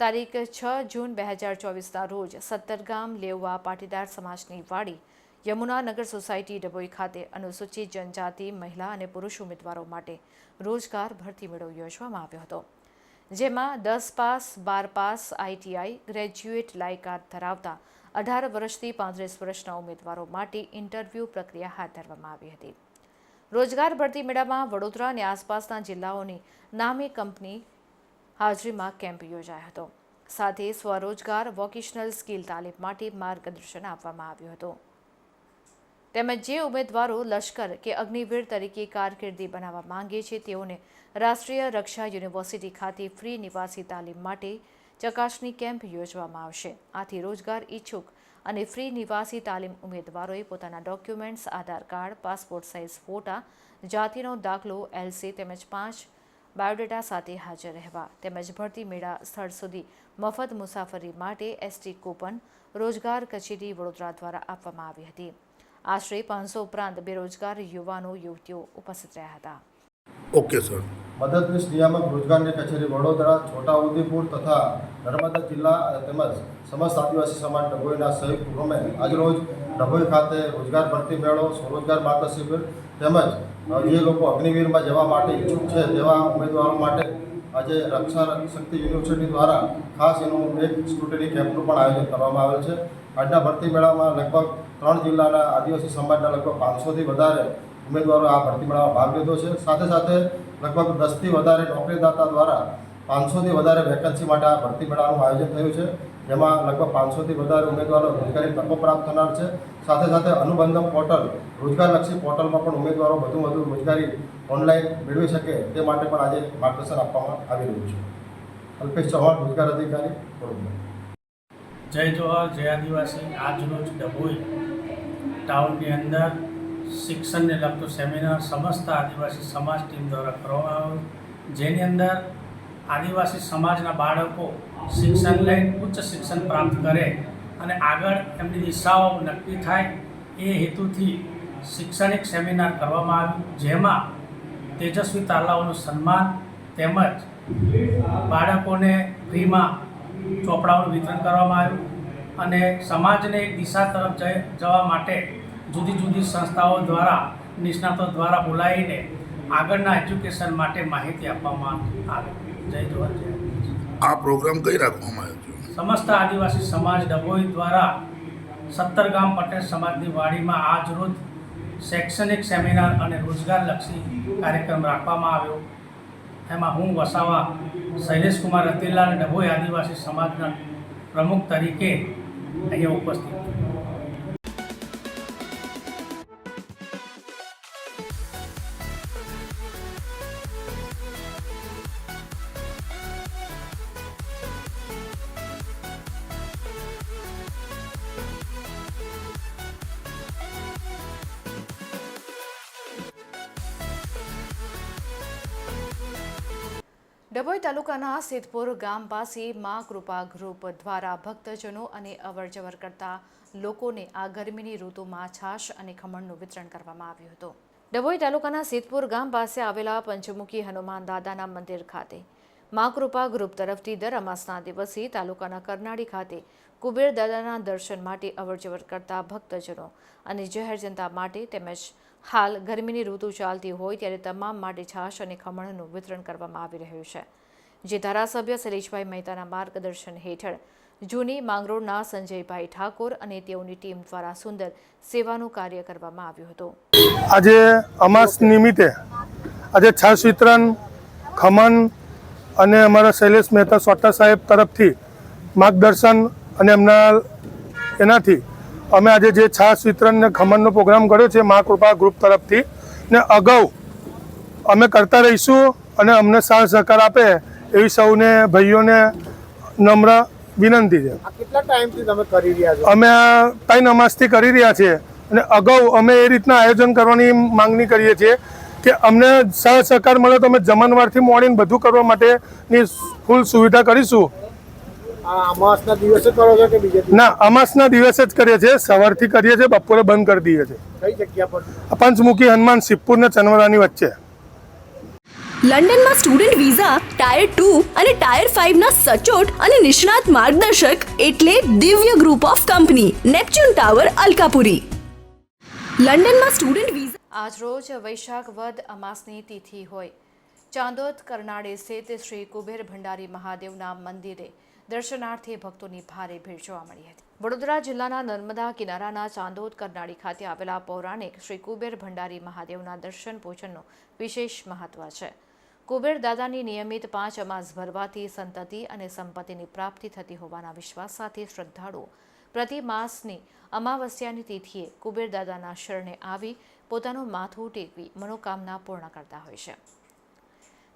તારીખ 6 જૂન 2024ના રોજ સત્તરગામ લેવવા પાટીદાર સમાજની વાડી યમુનાનગર સોસાયટી ડભોઈ ખાતે અનુસૂચિત જનજાતિ મહિલા અને પુરુષ ઉમેદવારો માટે રોજગાર ભરતી મેળો યોજવામાં આવ્યો હતો. જેમાં 10 પાસ, 12 પાસ, આઈટીઆઈ, ગ્રેજ્યુએટ લાયકાત ધરાવતા 18 વર્ષથી 35 વર્ષના ઉમેદવારો માટે ઇન્ટરવ્યૂ પ્રક્રિયા હાથ ધરવામાં આવી હતી. રોજગાર ભરતી મેળામાં વડોદરા અને આસપાસના જિલ્લાઓની નામી કંપની હાજરીમાં કેમ્પ યોજાયો હતો. સાથે સ્વરોજગાર વોકેશનલ સ્કિલ તાલીમ માટે માર્ગદર્શન આપવામાં આવ્યું હતું. તેમજ જે ઉમેદવારો લશ્કર કે અગ્નિવીર તરીકે કારકિર્દી બનાવવા માંગે છે તેઓને રાષ્ટ્રીય રક્ષા યુનિવર્સિટી ખાતે ફ્રી નિવાસી તાલીમ માટે ચકાસણી કેમ્પ યોજવામાં આવશે. આથી રોજગાર ઈચ્છુક અને ફ્રી નિવાસી તાલીમ ઉમેદવારોએ પોતાના ડોક્યુમેન્ટ્સ, આધાર કાર્ડ, પાસપોર્ટ સાઇઝ ફોટા, જાતિનો દાખલો, એલસી તેમજ 5 બાયોડેટા સાથે હાજર રહેવા તેમજ ભરતી મેળા સ્થળ સુધી મફત મુસાફરી માટે એસટી કૂપન રોજગાર કચેરી વડોદરા દ્વારા આપવામાં આવી હતી. આશરે 500 ઉપરાંત બેરોજગાર યુવાનો યુવતીઓ ઉપસ્થિત રહ્યા હતા. Okay sir. મદદનીશ નિયામક રોજગારની કચેરી વડોદરા, છોટાઉદેપુર તથા નર્મદા જિલ્લા તેમજ સમસ્ત આદિવાસી સમાજ ડભોઈના સંયુક્ત ઉપક્રમે આજરોજ ડભોઈ ખાતે રોજગાર ભરતી મેળો, સ્વરોજગાર માર્ગદર્શન શિબિર તેમજ જે લોકો અગ્નિવીરમાં જવા માટે ઈચ્છુક છે તેવા ઉમેદવારો માટે આજે રક્ષા શક્તિ યુનિવર્સિટી દ્વારા ખાસ એનું એક સ્ક્રુટની કેમ્પનું પણ આયોજન કરવામાં આવેલ છે. આજના ભરતી મેળામાં લગભગ 3 જિલ્લાના આદિવાસી સમાજના લગભગ 500થી વધારે ઉમેદવારો આ ભરતી મેળામાં ભાગ લીધો છે. સાથે સાથે લગભગ 10થી વધારે નોકરીદાતા દ્વારા 500થી વધારે વેકન્સી માટે આ ભરતી મેળાનું આયોજન થયું છે. જેમાં લગભગ 500થી વધારે ઉમેદવારો રોજગારી તકો પ્રાપ્ત થનાર છે. સાથે સાથે અનુબંધમ પોર્ટલ રોજગારલક્ષી પોર્ટલમાં પણ ઉમેદવારો વધુ રોજગારી ઓનલાઈન મેળવી શકે તે માટે પણ આજે માર્ગદર્શન આપવામાં આવી રહ્યું છે. અલ્પેશ ચૌહાણ, રોજગાર અધિકારી, વડોદરા. જય જોહર, જય આદિવાસી. આજરોજ ડભોઈ ટાઉનની અંદર શિક્ષણને લગતો સેમિનાર સમસ્ત આદિવાસી સમાજ ટીમ દ્વારા કરવામાં આવ્યો, જેની અંદર આદિવાસી સમાજના બાળકો શિક્ષણ લઈ ઉચ્ચ શિક્ષણ પ્રાપ્ત કરે અને આગળ એમની દિશાઓ નક્કી થાય એ હેતુથી શૈક્ષણિક સેમિનાર કરવામાં આવ્યું, જેમાં તેજસ્વી તાલાઓનું સન્માન તેમજ બાળકોને ફ્રીમાં ચોપડાઓનું વિતરણ કરવામાં આવ્યું અને સમાજને એક દિશા તરફ જવા માટે જુદી જુદી સંસ્થાઓ દ્વારા નિષ્ણાતો દ્વારા બોલાવીને આગળના એજ્યુકેશન માટે માહિતી આપવામાં આવી. જય જોહર, જય. આ પ્રોગ્રામ કઈ રાખવામાં આવ્યો છે? સમસ્ત આદિવાસી સમાજ ડભોઈ દ્વારા સત્તરગામ પટેલ સમાજની વાડીમાં આજ રોજ શૈક્ષણિક સેમિનાર અને રોજગારલક્ષી કાર્યક્રમ રાખવામાં આવ્યો. એમાં હું વસાવા શૈલેષકુમાર રતિલાલ ડભોઈ આદિવાસી સમાજના પ્રમુખ તરીકે અહીંયા ઉપસ્થિત છું. ડભોઈ તાલુકાના સિદ્ધપુર ગામ પાસે મા કૃપા ગ્રુપ દ્વારા ભક્તજનો અને અવરજવર કરતા લોકોને આ ગરમીની ઋતુમાં છાશ અને ખમણનું વિતરણ કરવામાં આવ્યું હતું. ડભોઈ તાલુકાના સિદ્ધપુર ગામ પાસે આવેલા પંચમુખી હનુમાન દાદાના મંદિર ખાતે મા કૃપા ગ્રુપ તરફથી દર અમાસના દિવસે તાલુકાના કરનાળી ખાતે કુબેર દાદાના દર્શન માટે અવરજવર કરતા ભક્તજનો અને જાહેર જનતા માટે તેમજ હાલ ગરમીની ઋતુ ચાલતી હોય ત્યારે તમામ માટે છાશ અને ખમણનું વિતરણ કરવામાં આવી રહ્યું છે, જે ધારાસભ્ય શૈલેષભાઈ મહેતાના માર્ગદર્શન હેઠળ જૂની માંગરોળના સંજયભાઈ ઠાકોર અને તેઓની ટીમ દ્વારા સુંદર સેવાનું કાર્ય કરવામાં આવ્યું હતું. આજે અમાસ નિમિત્તે આજે છાશ વિતરણ, ખમણ અને અમારા શૈલેષ મહેતા સોટા સાહેબ તરફથી માર્ગદર્શન અને એમના એનાથી અમે આજે જે છાશ વિતરણ ને ખમણનો પ્રોગ્રામ કર્યો છે મા કૃપા ગ્રુપ તરફથી, ને અગાઉ અમે કરતા રહીશું અને અમને સાથ સહકાર આપે એવી સૌને ભાઈઓને નમ્ર વિનંતી છે. કેટલા ટાઈમથી તમે કરી રહ્યા છો? અમે 3 અમાસથી કરી રહ્યા છીએ અને અગાઉ અમે એ રીતના આયોજન કરવાની માંગણી કરીએ છીએ કે અમને સાથ સહકાર મળે તો અમે જમણવારથી મોડીને બધું કરવા માટેની ફૂલ સુવિધા કરીશું. અમાસના દિવસે કરો છો કે બીજે દિવસે? ના, અમાસના દિવસે જ કરીએ છીએ. સવારથી કરીએ છીએ, બપોરે બંધ કરી દઈએ છીએ. કઈ જગ્યા પર? પંચમુખી હનુમાન સિદ્ધપુર ને ચનવરાની વચ્ચે. લંડનમાં સ્ટુડન્ટ વિઝા ટાયર 2 અને ટાયર 5 ના સચોટ અને નિષ્ણાત માર્ગદર્શક એટલે Divya group of company, Neptune tower, Alkapuri. લંડનમાં સ્ટુડન્ટ વિઝા આજરોજ વૈશાખ વદ અમાસની તિથિ હોય ચાંદોદ કરનાળે સ્થિત શ્રી કુબેર ભંડારી મહાદેવના મંદિરે દર્શનાર્થે ભક્તોની ભારે ભીડ જોવા મળી હતી. વડોદરા જિલ્લાના નર્મદા કિનારાના ચાંદોદ કરનાળી ખાતે આવેલા પૌરાણિક શ્રી કુબેર ભંડારી મહાદેવના દર્શન પૂજનનું વિશેષ મહત્વ છે. કુબેર દાદાની નિયમિત 5 અમાસ ભરવાથી સંતતિ અને સંપત્તિની પ્રાપ્તિ થતી હોવાના વિશ્વાસ સાથે શ્રદ્ધાળુઓ પ્રતિ માસની અમાવસ્યાની તિથિએ કુબેર દાદાના શરણે આવી પોતાનું માથું ટેકવી મનોકામના પૂર્ણ કરતા હોય છે.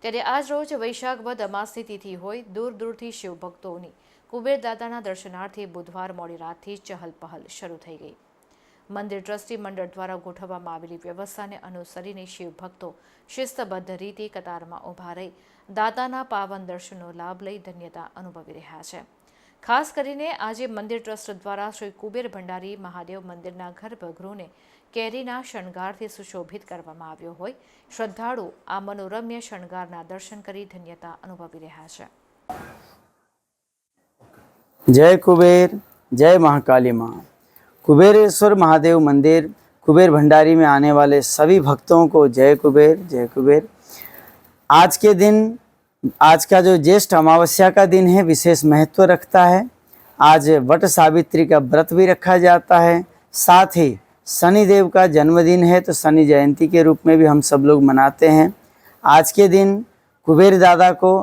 ત્યારે આજ રોજ વૈશાખ વદ અમાસની તિથિ હોય દૂર દૂરથી શિવભક્તોની કુબેર દાદાના દર્શનાર્થે બુધવાર મોડી રાતથી ચહલ પહલ શરૂ થઈ ગઈ. મંદિર ટ્રસ્ટી મંડળ દ્વારા ગોઠવવામાં આવેલી વ્યવસ્થાને અનુસરીને શિવભક્તો શિસ્તબદ્ધ રીતે કતારમાં ઊભા રહી દાદાના પાવન દર્શનનો લાભ લઈ ધન્યતા અનુભવી રહ્યા છે. ખાસ કરીને આજે મંદિર ટ્રસ્ટ દ્વારા શ્રી કુબેર ભંડારી મહાદેવ મંદિરના ગર્ભગૃહને કેરીના શણગારથી સુશોભિત કરવામાં આવ્યો હોય શ્રદ્ધાળુ આ મનોરમ્ય શણગારના દર્શન કરી ધન્યતા અનુભવી રહ્યા છે. जय कुबेर, जय महाकाली माँ। कुबेरेश्वर महादेव मंदिर कुबेर भंडारी में आने वाले सभी भक्तों को जय कुबेर, जय कुबेर। आज के दिन, आज का जो ज्येष्ठ अमावस्या का दिन है विशेष महत्व रखता है। आज वट सावित्री का व्रत भी रखा जाता है। साथ ही शनिदेव का जन्मदिन है तो शनि जयंती के रूप में भी हम सब लोग मनाते हैं। आज के दिन कुबेर दादा को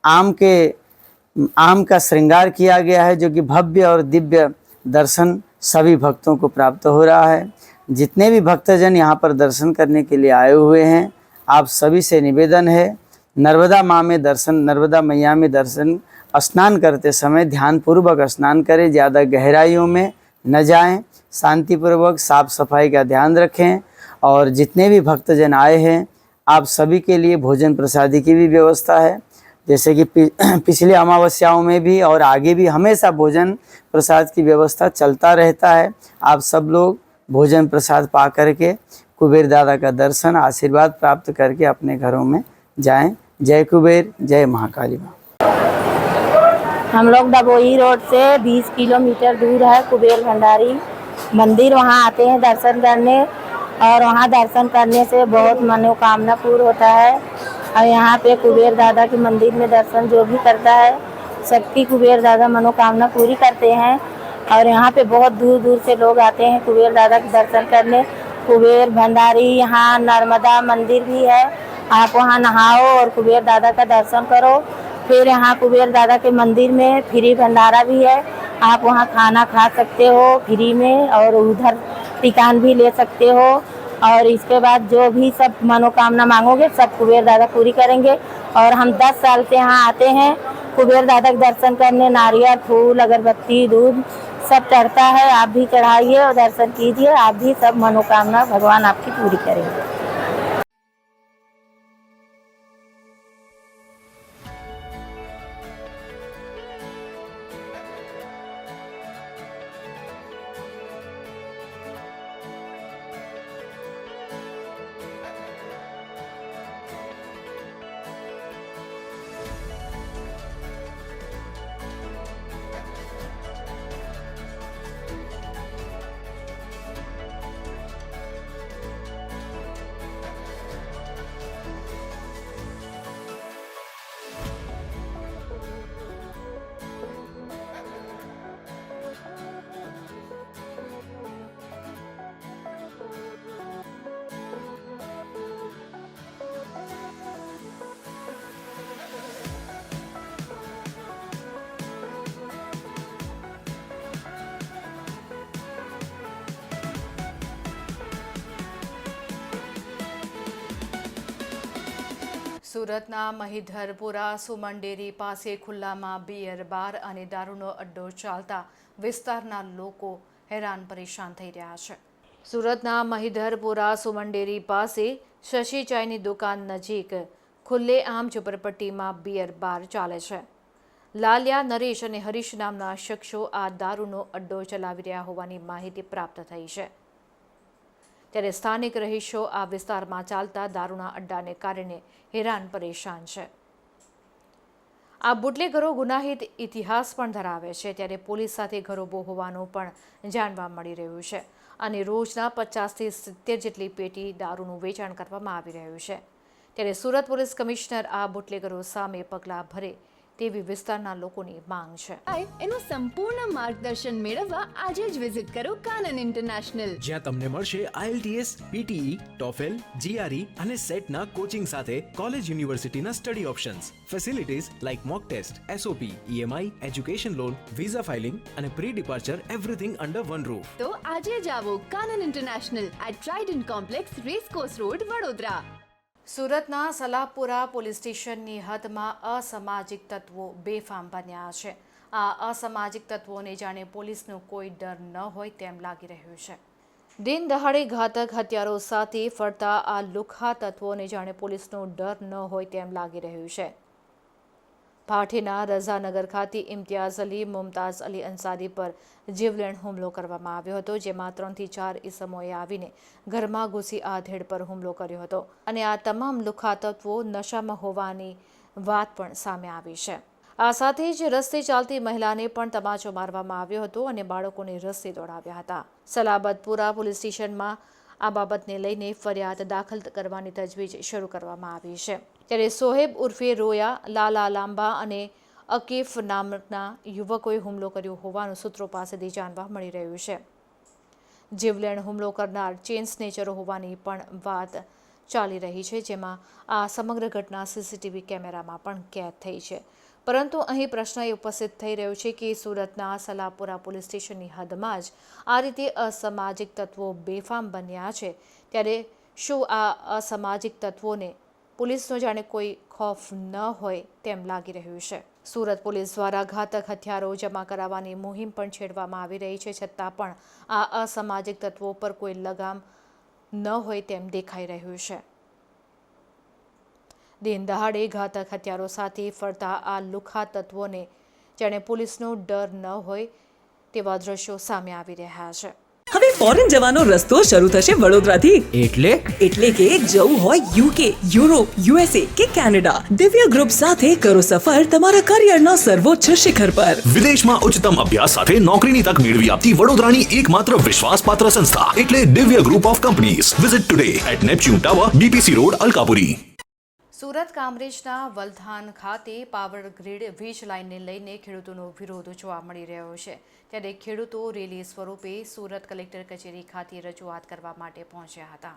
आम का श्रृंगार किया गया है जो कि भव्य और दिव्य दर्शन सभी भक्तों को प्राप्त हो रहा है। जितने भी भक्तजन यहाँ पर दर्शन करने के लिए आए हुए हैं आप सभी से निवेदन है नर्मदा माँ में दर्शन, नर्मदा मैया में दर्शन स्नान करते समय ध्यानपूर्वक स्नान करें, ज़्यादा गहराइयों में न जाएं, शांतिपूर्वक साफ सफाई का ध्यान रखें। और जितने भी भक्तजन आए हैं आप सभी के लिए भोजन प्रसादी की भी व्यवस्था है। जैसे कि पिछले अमावस्याओं में भी और आगे भी हमेशा भोजन प्रसाद की व्यवस्था चलता रहता है। आप सब लोग भोजन प्रसाद पा करके कुबेर दादा का दर्शन आशीर्वाद प्राप्त करके अपने घरों में जाएं। जय कुबेर, जय महाकाली माँ। हम लोग डबोई रोड से 20 किलोमीटर दूर है कुबेर भंडारी मंदिर, वहाँ आते हैं दर्शन करने और वहाँ दर्शन करने से बहुत मनोकामना पूर्ण होता है। और यहाँ पे कुबेर दादा के मंदिर में दर्शन जो भी करता है सबकी कुबेर दादा मनोकामना पूरी करते हैं। और यहाँ पे बहुत दूर दूर से लोग आते हैं कुबेर दादा के दर्शन करने। कुबेर भंडारी यहाँ नर्मदा मंदिर भी है, आप वहाँ नहाओ और कुबेर दादा का दर्शन करो। फिर यहाँ कुबेर दादा के मंदिर में फ्री भंडारा भी है, आप वहाँ खाना खा सकते हो फ्री में और उधर टिकान भी ले सकते हो। और इसके बाद जो भी सब मनोकामना मांगोगे सब कुबेर दादा पूरी करेंगे। और हम 10 साल से यहाँ आते हैं कुबेर दादा के दर्शन करने। नारियल, फूल, अगरबत्ती, दूध सब चढ़ता है, आप भी चढ़ाइए और दर्शन कीजिए, आप भी सब मनोकामना भगवान आपकी पूरी करेंगे। સુરતના મહિધરપુરા સુમન ડેરી પાસે ખુલ્લામાં બિયર બાર અને દારૂનો અડ્ડો ચાલતા વિસ્તારના લોકો હેરાન પરેશાન થઈ રહ્યા છે. સુરતના મહિધરપુરા સુમન ડેરી પાસે શશી ચાયની દુકાન નજીક ખુલ્લેઆમ ઝુંપડપટ્ટીમાં બિયર બાર ચાલે છે. લાલિયા, નરેશ અને હરીશ નામના શખ્સો આ દારૂનો અડ્ડો ચલાવી રહ્યા હોવાની માહિતી પ્રાપ્ત થઈ છે. ત્યારે સ્થાનિક રહીશો આ વિસ્તારમાં ચાલતા દારૂના અડ્ડાને કારણે હેરાન પરેશાન છે. આ બુટલેગરો ગુનાહિત ઇતિહાસ પણ ધરાવે છે. ત્યારે પોલીસ સાથે ઘરોબો હોવાનું પણ જાણવા મળી રહ્યું છે અને રોજના 50 થી 70 જેટલી પેટી દારૂનું વેચાણ કરવામાં આવી રહ્યું છે. ત્યારે સુરત પોલીસ કમિશનર આ બુટલેગરો સામે પગલાં ભરે તેવી વિસ્તારના લોકોની માંગ છે. એનું સંપૂર્ણ માર્ગદર્શન મેળવવા આજે જ વિઝિટ કરો કાનન ઇન્ટરનેશનલ, જ્યાં તમને મળશે IELTS, PTE, TOEFL, GRE અને સેટના કોચિંગ સાથે કોલેજ યુનિવર્સિટીના study options, facilities like mock test, SOP, EMI, education loan, visa filing અને pre departure everything under one roof. તો આજે જ આવો Kanan international at Trident complex, racecourse road, Vadodara. સુરતના સલાહપુરા પોલીસ સ્ટેશનની હદમાં અસામાજિક તત્વો બેફામ બન્યા છે. આ અસામાજિક તત્વોને જાણે પોલીસનો કોઈ ડર ન હોય તેમ લાગી રહ્યું છે. દિન દહાડે ઘાતક હથિયારો સાથે ફરતા આ લુખ્ખા તત્વોને જાણે પોલીસનો ડર ન હોય તેમ લાગી રહ્યું છે. ભાટીના રઝાનગર ખાતે ઇમ્તિયાઝ અલી, મુમતાઝ અલી અંસારી પર જીવલેણ હુમલો કરવામાં આવ્યો હતો, જેમાં 3 થી 4 ઈસમોએ આવીને ઘરમાં ઘૂસી આધેડ પર હુમલો કર્યો હતો અને આ તમામ લુખ્ખા તત્વો નશામાં હોવાની વાત પણ સામે આવી છે. આ સાથે જ રસ્તે ચાલતી મહિલાને પણ તમાચો મારવામાં આવ્યો હતો અને બાળકોને રસ્તે દોડાવ્યા હતા. સલાબતપુરા પોલીસ સ્ટેશનમાં આ બાબતને લઈને ફરિયાદ દાખલ કરવાની તજવીજ શરૂ કરવામાં આવી છે. ત્યારે સોહેબ ઉર્ફે રોયા, લાલા લાંબા અને અકીફ નામના યુવકોએ હુમલો કર્યો હોવાનું સૂત્રો પાસેથી જાણવા મળી રહ્યું છે. જીવલેણ હુમલો કરનાર ચેઇન સ્નેચરો હોવાની પણ વાત ચાલી રહી છે, જેમાં આ સમગ્ર ઘટના CCTV કેમેરામાં પણ કેદ થઈ છે. પરંતુ અહીં પ્રશ્ન એ ઉપસ્થિત થઈ રહ્યો છે કે સુરતના સલાહપુરા પોલીસ સ્ટેશનની હદમાં જ આ રીતે અસામાજિક તત્વો બેફામ બન્યા છે. ત્યારે શું આ અસામાજિક તત્વોને પોલીસનો જાણે કોઈ ખોફ ન હોય તેમ લાગી રહ્યું છે. સુરત પોલીસ દ્વારા ઘાતક હથિયારો જમા કરાવવાની મુહિમ પણ છેડવામાં આવી રહી છે, છતાં પણ આ અસામાજિક તત્વો પર કોઈ લગામ ન હોય તેમ દેખાઈ રહ્યું છે. દિન દહાડે ઘાતક હથિયારો સાથે ફરતા આ લુખ્ખા તત્વોને જાણે પોલીસનો ડર ન હોય તેવા દ્રશ્યો સામે આવી રહ્યા છે. હવે ફોરેન જવાનો રસ્તો શરૂ થશે વડોદરાથી. એટલે કે જવું હોય UK, યુરોપ, USA કે કેનેડા, દિવ્ય ગ્રુપ સાથે કરો સફર તમારા કરિયરના સર્વોચ્ચ શિખર પર. વિદેશમાં ઉચ્ચતમ અભ્યાસ સાથે નોકરીની તક મેળવી આપતી વડોદરાની એકમાત્ર વિશ્વાસપાત્ર સંસ્થા એટલે Divya group of companies. Visit today at Neptune tower, BPC road, Alkapuri. Surat કામરેજના વલથાન ખાતે પાવર ગ્રીડ વીજ લાઇનને લઈને ખેડૂતોનો વિરોધ જોવા મળી રહ્યો છે. ત્યારે ખેડૂતો રેલી સ્વરૂપે સુરત કલેક્ટર કચેરી ખાતે રજૂઆત કરવા માટે પહોંચ્યા હતા.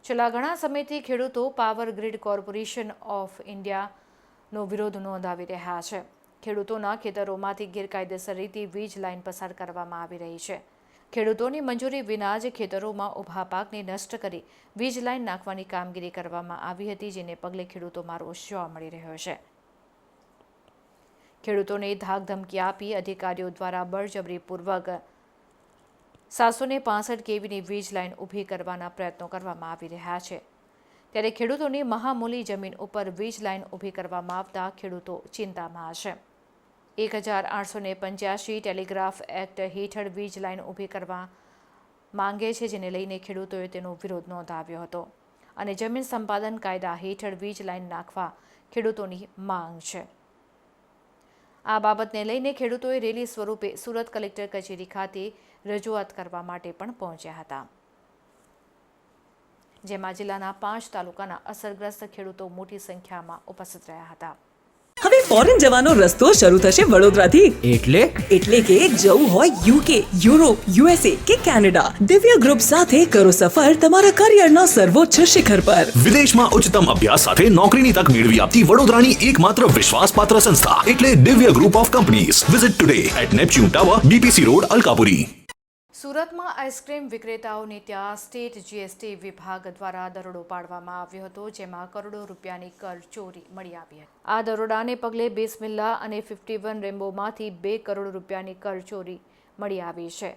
છેલ્લા ઘણા સમયથી ખેડૂતો પાવર ગ્રીડ કોર્પોરેશન ઓફ ઇન્ડિયાનો વિરોધ નોંધાવી રહ્યા છે. ખેડૂતોના ખેતરોમાંથી ગેરકાયદેસર રીતે વીજ લાઇન પસાર કરવામાં આવી રહી છે. ખેડૂતોની મંજૂરી વિના જ ખેતરોમાં ઊભા પાકને નષ્ટ કરી વીજ લાઇન નાખવાની કામગીરી કરવામાં આવી હતી, જેને પગલે ખેડૂતોમાં રોષ જોવા મળી રહ્યો છે. ખેડૂતોને ધાકધમકી આપી અધિકારીઓ દ્વારા બળજબરીપૂર્વક 765 kVની વીજ લાઇન ઊભી કરવાના પ્રયત્નો કરવામાં આવી રહ્યા છે. ત્યારે ખેડૂતોની મહામૂલી જમીન ઉપર વીજ લાઇન ઊભી કરવામાં આવતા ખેડૂતો ચિંતામાં છે. 1885 ટેલિગ્રાફ એક્ટ હેઠળ વીજ લાઇન ઊભી કરવા માંગે છે, જેને લઈને ખેડૂતોએ તેનો વિરોધ નોંધાવ્યો હતો અને જમીન સંપાદન કાયદા હેઠળ વીજ લાઇન નાખવા ખેડૂતોની માંગ છે. આ બાબતને લઈને ખેડૂતોએ રેલી સ્વરૂપે સુરત કલેક્ટર કચેરી ખાતે રજૂઆત કરવા માટે પણ પહોંચ્યા હતા, જેમાં જિલ્લાના 5 તાલુકાના અસરગ્રસ્ત ખેડૂતો મોટી સંખ્યામાં ઉપસ્થિત રહ્યા હતા. હવે ફોરેન જવાનો રસ્તો શરૂ થશે વડોદરાથી. એટલે કે જવું હોય UK, યુરોપ, USA કે કેનેડા, દિવ્ય ગ્રુપ સાથે કરો સફર તમારા કરિયરના સર્વોચ્ચ શિખર પર. વિદેશમાં ઉચ્ચતમ અભ્યાસ સાથે નોકરીની તક મેળવી આપતી વડોદરાની એકમાત્ર વિશ્વાસપાત્ર સંસ્થા એટલે Divya group of companies. Visit today at Neptune tower, BPC road, Alkapuri. સુરતમાં આઈસ્ક્રીમ વિક્રેતાઓની ત્યાં સ્ટેટ જીએસટી વિભાગ દ્વારા દરોડો પાડવામાં આવ્યો હતો, જેમાં કરોડો રૂપિયાની કર ચોરી મળી આવી હતી. આ દરોડાને પગલે બિસ્મિલ્લા અને 51 રેમ્બોમાંથી 2 કરોડ રૂપિયાની કર ચોરી મળી આવી છે.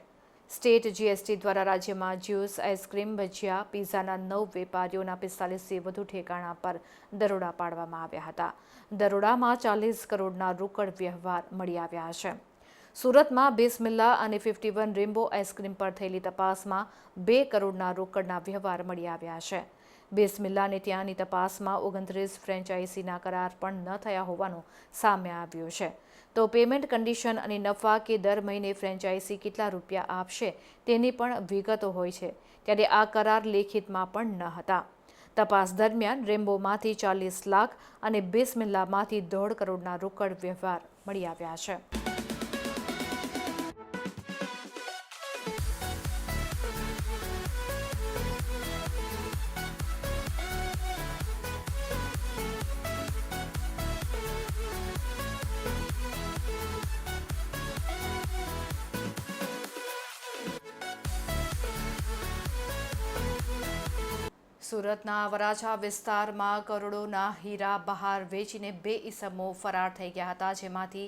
સ્ટેટ જીએસટી દ્વારા રાજ્યમાં જ્યુસ, આઈસ્ક્રીમ, ભજીયા, પીઝાના 9 વેપારીઓના 45થી વધુ ઠેકાણા પર દરોડા પાડવામાં આવ્યા હતા. દરોડામાં 40 કરોડના રોકડ વ્યવહાર મળી આવ્યા છે. સુરતમાં બિસ્મિલ્લા અને 51 રેમ્બો આઈસ્ક્રીમ પર થયેલી તપાસમાં 2 કરોડના રોકડના વ્યવહાર મળી આવ્યા છે. બિસ્મિલ્લાને ત્યાંની તપાસમાં 29 ફ્રેન્ચાઇઝીના કરાર પણ ન થયા હોવાનું સામે આવ્યું છે. તો પેમેન્ટ કન્ડિશન અને નફા કે દર મહિને ફ્રેન્ચાઇઝી કેટલા રૂપિયા આપશે તેની પણ વિગતો હોય છે, ત્યારે આ કરાર લેખિતમાં પણ ન હતા. તપાસ દરમિયાન રેમ્બોમાંથી 40 લાખ અને બિસ્મિલ્લામાંથી 1.5 કરોડના રોકડ વ્યવહાર મળી આવ્યા છે. સુરતના વરાછા વિસ્તારમાં કરોડોના હીરા બહાર વેચીને 2 ઈસમો ફરાર થઈ ગયા હતા, જેમાંથી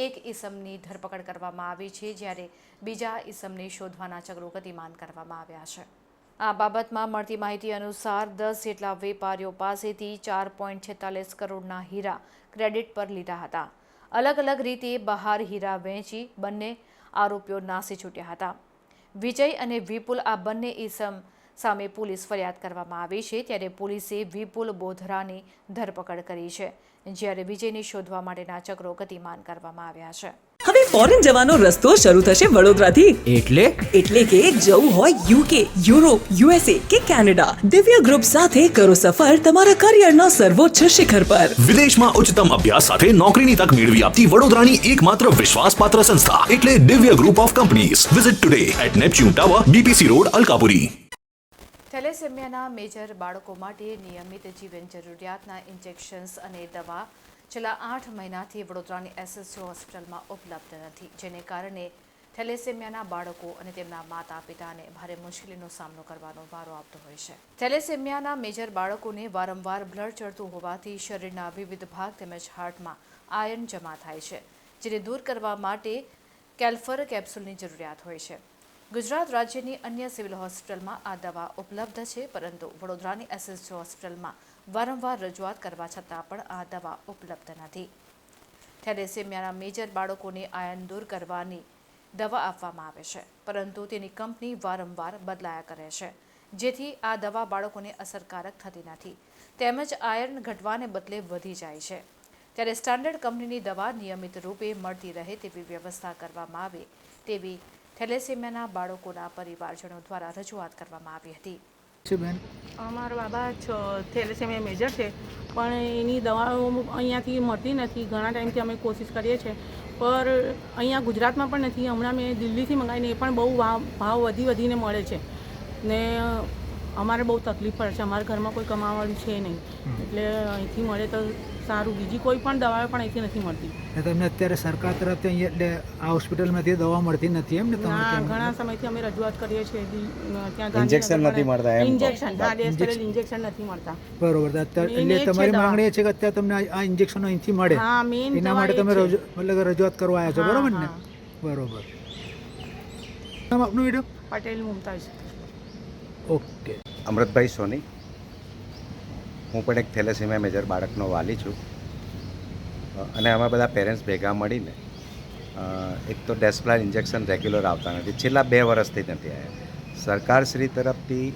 એક ઈસમની ધરપકડ કરવામાં આવી છે, જ્યારે બીજા ઈસમને શોધવાના ચક્રો ગતિમાન કરવામાં આવ્યા છે. આ બાબતમાં મળતી માહિતી અનુસાર 10 જેટલા વેપારીઓ પાસેથી 4.46 કરોડના હીરા ક્રેડિટ પર લીધા હતા. અલગ અલગ રીતે બહાર હીરા વેચી બંને આરોપીઓ નાસી છૂટ્યા હતા. વિજય અને વિપુલ આ બંને ઈસમ સામે પોલીસ ફરિયાદ કરવામાં આવી છે, ત્યારે પોલીસે વિપુલ બોધરાની ધરપકડ કરી છે, જ્યારે વિજયને શોધવા માટેના ચક્રો ગતિમાન કરવામાં આવ્યા છે. હવે ફોરેન જવાનો રસ્તો શરૂ થશે વડોદરાથી. એટલે કે જવું હોય યુકે, યુરોપ, યુએસએ કે કેનેડા, દિવ્ય ગ્રુપ સાથે કરો સફર તમારા કરિયરના સર્વોચ્ચ શિખર પર. વિદેશમાં ઉચ્ચતમ અભ્યાસ સાથે નોકરીની તક મેળવી આપતી વડોદરાની એકમાત્ર વિશ્વાસપાત્ર સંસ્થા એટલે Divya group of companies. Visit today at Neptune tower, BPC road, Alkapuri. થેલેસેમિયાના મેજર બાળકો માટે નિયમિત જીવન જરૂરિયાતના ઇન્જેક્શન્સ અને દવા છેલ્લા 8 મહિનાથી વડોદરાની એસએસજી હોસ્પિટલમાં ઉપલબ્ધ નથી, જેને કારણે થેલેસેમિયાના બાળકો અને તેમના માતા પિતાને ભારે મુશ્કેલીનો સામનો કરવાનો વારો આવતો હોય છે. થેલેસેમિયાના મેજર બાળકોને વારંવાર બ્લડ ચડતું હોવાથી શરીરના વિવિધ ભાગ તેમજ હાર્ટમાં આયર્ન જમા થાય છે, જેને દૂર કરવા માટે કેલ્ફર કેપ્સ્યુલની જરૂરિયાત હોય છે. ગુજરાત રાજ્યની અન્ય સિવિલ હોસ્પિટલમાં આ દવા ઉપલબ્ધ છે, પરંતુ વડોદરાની એસએસજી હોસ્પિટલમાં વારંવાર રજૂઆત કરવા છતાં પણ આ દવા ઉપલબ્ધ નથી. થેલેસેમિયાના મેજર બાળકોને આયર્ન દૂર કરવાની દવા આપવામાં આવે છે, પરંતુ તેની કંપની વારંવાર બદલાયા કરે છે, જેથી આ દવા બાળકોને અસરકારક થતી નથી, તેમજ આયર્ન ઘટવાને બદલે વધી જાય છે. ત્યારે સ્ટાન્ડર્ડ કંપનીની દવા નિયમિત રૂપે મળતી રહે તેવી વ્યવસ્થા કરવામાં આવે તેવી થેલેસેમિયાના બાળકોના પરિવારજનો દ્વારા રજૂઆત કરવામાં આવી હતી. અમારા બાબા થેલેસેમિયા મેજર છે, પણ એની દવાઓ અહીંયાથી મળતી નથી. ઘણા ટાઈમથી અમે કોશિશ કરીએ છીએ, પર અહીંયા ગુજરાતમાં પણ નથી. હમણાં મેં દિલ્હીથી મંગાવીને એ પણ બહુ ભાવ વધીને મળે છે ને અમારે બહુ તકલીફ પડે છે. અમારા ઘરમાં કોઈ કમાવાનું છે નહીં, એટલે અહીંથી મળે તો સારું. બીજી કોઈ પણ દવાઓ પણ અહીંથી નથી મળતી. તમને અત્યારે સરકાર તરફથી અહીંયા એટલે આ હોસ્પિટલમાંથી દવા મળતી નથી એમ ને? ઘણા સમયથી અમે રજૂઆત કરીએ છીએ, ત્યાં ઇન્જેક્શન નથી મળતા. ઇન્જેક્શન નથી મળતા. બરોબર. એટલે તમારી માંગણી છે કે અત્યારે તમને આ ઇન્જેક્શનો અહીંથી મળે, એના માટે તમે મતલબ રજૂઆત કરવા આવ્યા છો, બરોબર ને? બરોબર. આપનું મેડમ? પટેલ મુમતાઝ. ઓકે. અમૃતભાઈ સોની. હું પણ એક થેલેસેમિયા મેજર બાળકનો વાલી છું, અને અમે બધા પેરેન્ટ્સ ભેગા મળીને એક તો ડેસ્પ્લાન ઇન્જેક્શન રેગ્યુલર આવતા નથી, છેલ્લા 2 વર્ષથી નથી આવ્યા. સરકારશ્રી તરફથી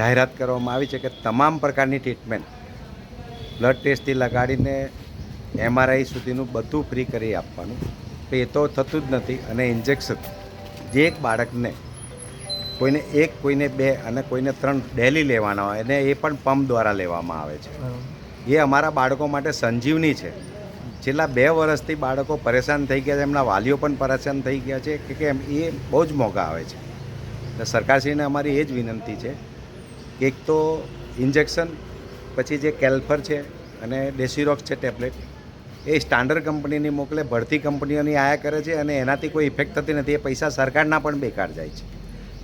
જાહેરાત કરવામાં આવી છે કે તમામ પ્રકારની ટ્રીટમેન્ટ બ્લડ ટેસ્ટથી લગાડીને MRI સુધીનું બધું ફ્રી કરી આપવાનું, તો એ તો થતું જ નથી. અને ઇન્જેક્શન જે એક બાળકને કોઈને 1, કોઈને 2 અને કોઈને 3 ડેલી લેવાના હોય, અને એ પણ પંપ દ્વારા લેવામાં આવે છે. એ અમારા બાળકો માટે સંજીવની છે. છેલ્લા 2 વર્ષથી બાળકો પરેશાન થઈ ગયા છે, એમના વાલીઓ પણ પરેશાન થઈ ગયા છે કે એ બહુ જ મોંઘા આવે છે. એટલે સરકારશ્રીને અમારી એ જ વિનંતી છે કે એક તો ઇન્જેક્શન, પછી જે કેલ્ફર છે અને ડેસીરોક્સ છે ટેબ્લેટ, એ સ્ટાન્ડર્ડ કંપનીની મોકલે, ભરતી કંપનીઓની આયા કરે છે અને એનાથી કોઈ ઇફેક્ટ થતી નથી. એ પૈસા સરકારના પણ બેકાર જાય છે.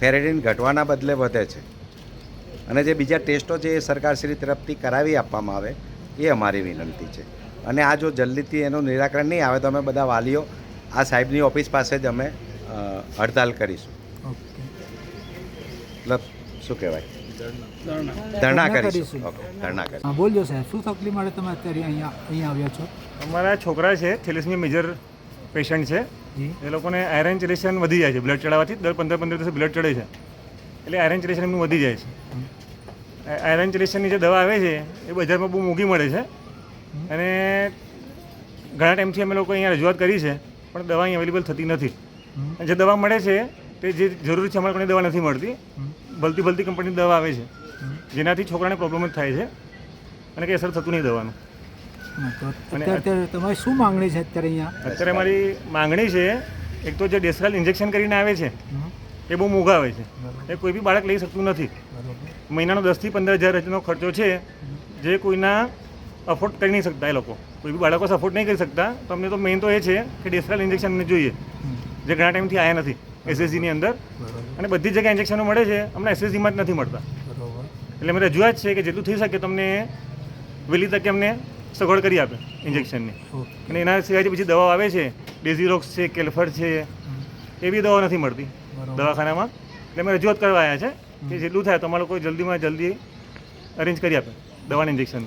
ફેરેડિન ઘટવાના બદલે વધે છે. અને જે બીજા ટેસ્ટો છે એ સરકારશ્રી તરફથી કરાવી આપવામાં આવે એ અમારી વિનંતી છે. અને આ જો જલ્દીથી એનું નિરાકરણ નહીં આવે તો અમે બધા વાલીઓ આ સાહેબની ઓફિસ પાસે જ અમે હડતાલ કરીશું. મતલબ શું કહેવાય, ધરણા કરીશું. ઓકે, ધરણા કરીશું. બોલજો સાહેબ, શું તકલીફ મળે તમે અત્યારે અહીંયા આવ્યા છો? અમારા છોકરા છે, થેલેસેમિયા મેજર પેશન્ટ છે. એ લોકોને આયરન ચેલેશન વધી જાય છે બ્લડ ચડાવવાથી. દર 15 દિવસે બ્લડ ચડે છે એટલે આયરન ચેલેશન એમનું વધી જાય છે. આયરન ચેલેશનની જે દવા આવે છે એ બજારમાં બહુ મોંઘી મળે છે અને ઘણા ટાઈમથી અમે લોકો અહીંયા રજૂઆત કરી છે પણ દવા અહીં અવેલેબલ થતી નથી. જે દવા મળે છે તે જે જરૂરી છે અમારે કોઈને દવા નથી મળતી. ભલતી કંપનીની દવા આવે છે જેનાથી છોકરાને પ્રોબ્લેમ જ થાય છે અને કંઈ અસર થતું નહીં દવાનું. અત્યારે તમારી શું માંગણી છે અત્યારે અહીંયા? અત્યારે મારી માંગણી છે, એક તો જે ડેસ્ટ્રાલ ઇન્જેક્શન કરીને આવે છે એ બહુ મોંઘા આવે છે, એ કોઈ બી બાળક લઈ શકતું નથી. મહિનાનો 10,000 થી 15,000 ખર્ચો છે જે કોઈના અફોર્ડ કરી નહીં શકતા. એ લોકો કોઈ બી બાળકો અફોર્ડ નહીં કરી શકતા. તો અમને તો મેઇન તો એ છે કે ડેસ્ટ્રાલ ઇન્જેક્શન અમને જોઈએ, જે ઘણા ટાઈમથી આવ્યા નથી એસએસજીની અંદર. અને બધી જગ્યાએ ઇન્જેક્શનો મળે છે, અમને એસએસજીમાં જ નથી મળતા. એટલે અમે રજૂઆત છે કે જેટલું થઈ શકે તમને વહેલી તકે અમને સગવડ કરી આપે ઇન્જેક્શનની. અને એના સિવાય જે બીજી દવાઓ આવે છે, ડેઝીરોક્સ છે, કેલ્ફર છે, એ બી દવાઓ નથી મળતી દવાખાનામાં. એટલે અમે રજૂઆત કરવા આવ્યા છે કે જેટલું થાય તો અમારે લોકો જલ્દીમાં જલ્દી અરેન્જ કરી આપે દવાના ઇન્જેક્શન.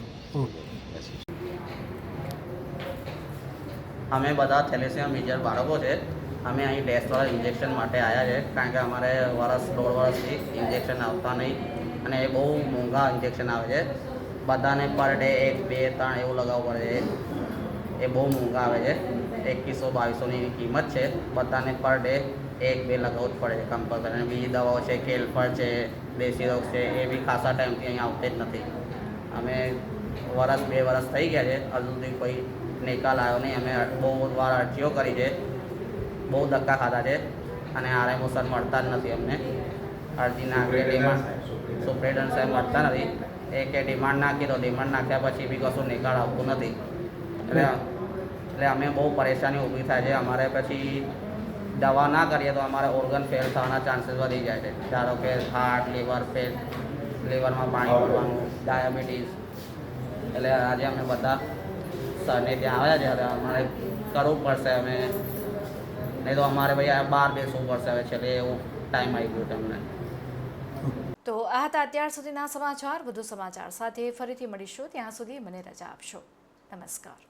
અમે બધા થેલેસેમિયા મેજર બાળકો છે. અમે અહીં ડેસ્ટ્રોલ ઇન્જેક્શન માટે આવ્યા છે કારણ કે અમારે 1-1.5 વર્ષથી ઇન્જેક્શન આવતા નહીં અને એ બહુ મોંઘા ઇન્જેક્શન આવે છે. બધાને પર ડે 1, 2, 3 એવું લગાવવું પડે છે. એ બહુ મોંઘા આવે છે. 2100-2200ની કિંમત છે. બધાને પર ડે 1-2 લગાવવું જ પડે છે કમ્પલસરી. અને બીજી દવાઓ છે, કેલ્ફર છે, ડેસીરોક્સ છે, એ બી ખાસા ટાઈમથી અહીંયા આવતી જ નથી. અમે 1-2 વર્ષ થઈ ગયા છે, હજુ સુધી કોઈ નિકાલ આવ્યો નહીં. અમે બહુ વાર અરજીઓ કરી છે, બહુ ધક્કા ખાધા છે અને આરએમઓસર મળતા જ નથી. અમને અરજી નાખી, ડિમાન્ડ સુપ્રિન્ટેન્ડન્ટ સાહેબ મળતા નથી. એ કે ડિમાન્ડ નાખી તો ડિમાન્ડ નાખ્યા પછી બી કશું નિકાલ આવતું નથી. એટલે અમે બહુ પરેશાની ઊભી થાય છે. અમારે પછી દવા ના કરીએ તો અમારે ઓર્ગન ફેલ થવાના ચાન્સીસ વધી જાય છે. ધારો કે હાર્ટ, લીવર ફેલ, લીવરમાં પાણી ભરવાનું, ડાયાબિટીસ. એટલે આજે અમે બધા સરને ત્યાં આવ્યા છે. હવે અમારે કરવું પડશે. અમે નહીં તો અમારે ભાઈ આ બહાર બેસવું પડશે હવે છેલ્લે, એવું ટાઈમ આવી ગયો છે અમને. તો આ હતા અત્યાર સુધીના સમાચાર. વધુ સમાચાર સાથે ફરીથી મળીશું. ત્યાં સુધી મને રજા આપશો. નમસ્કાર.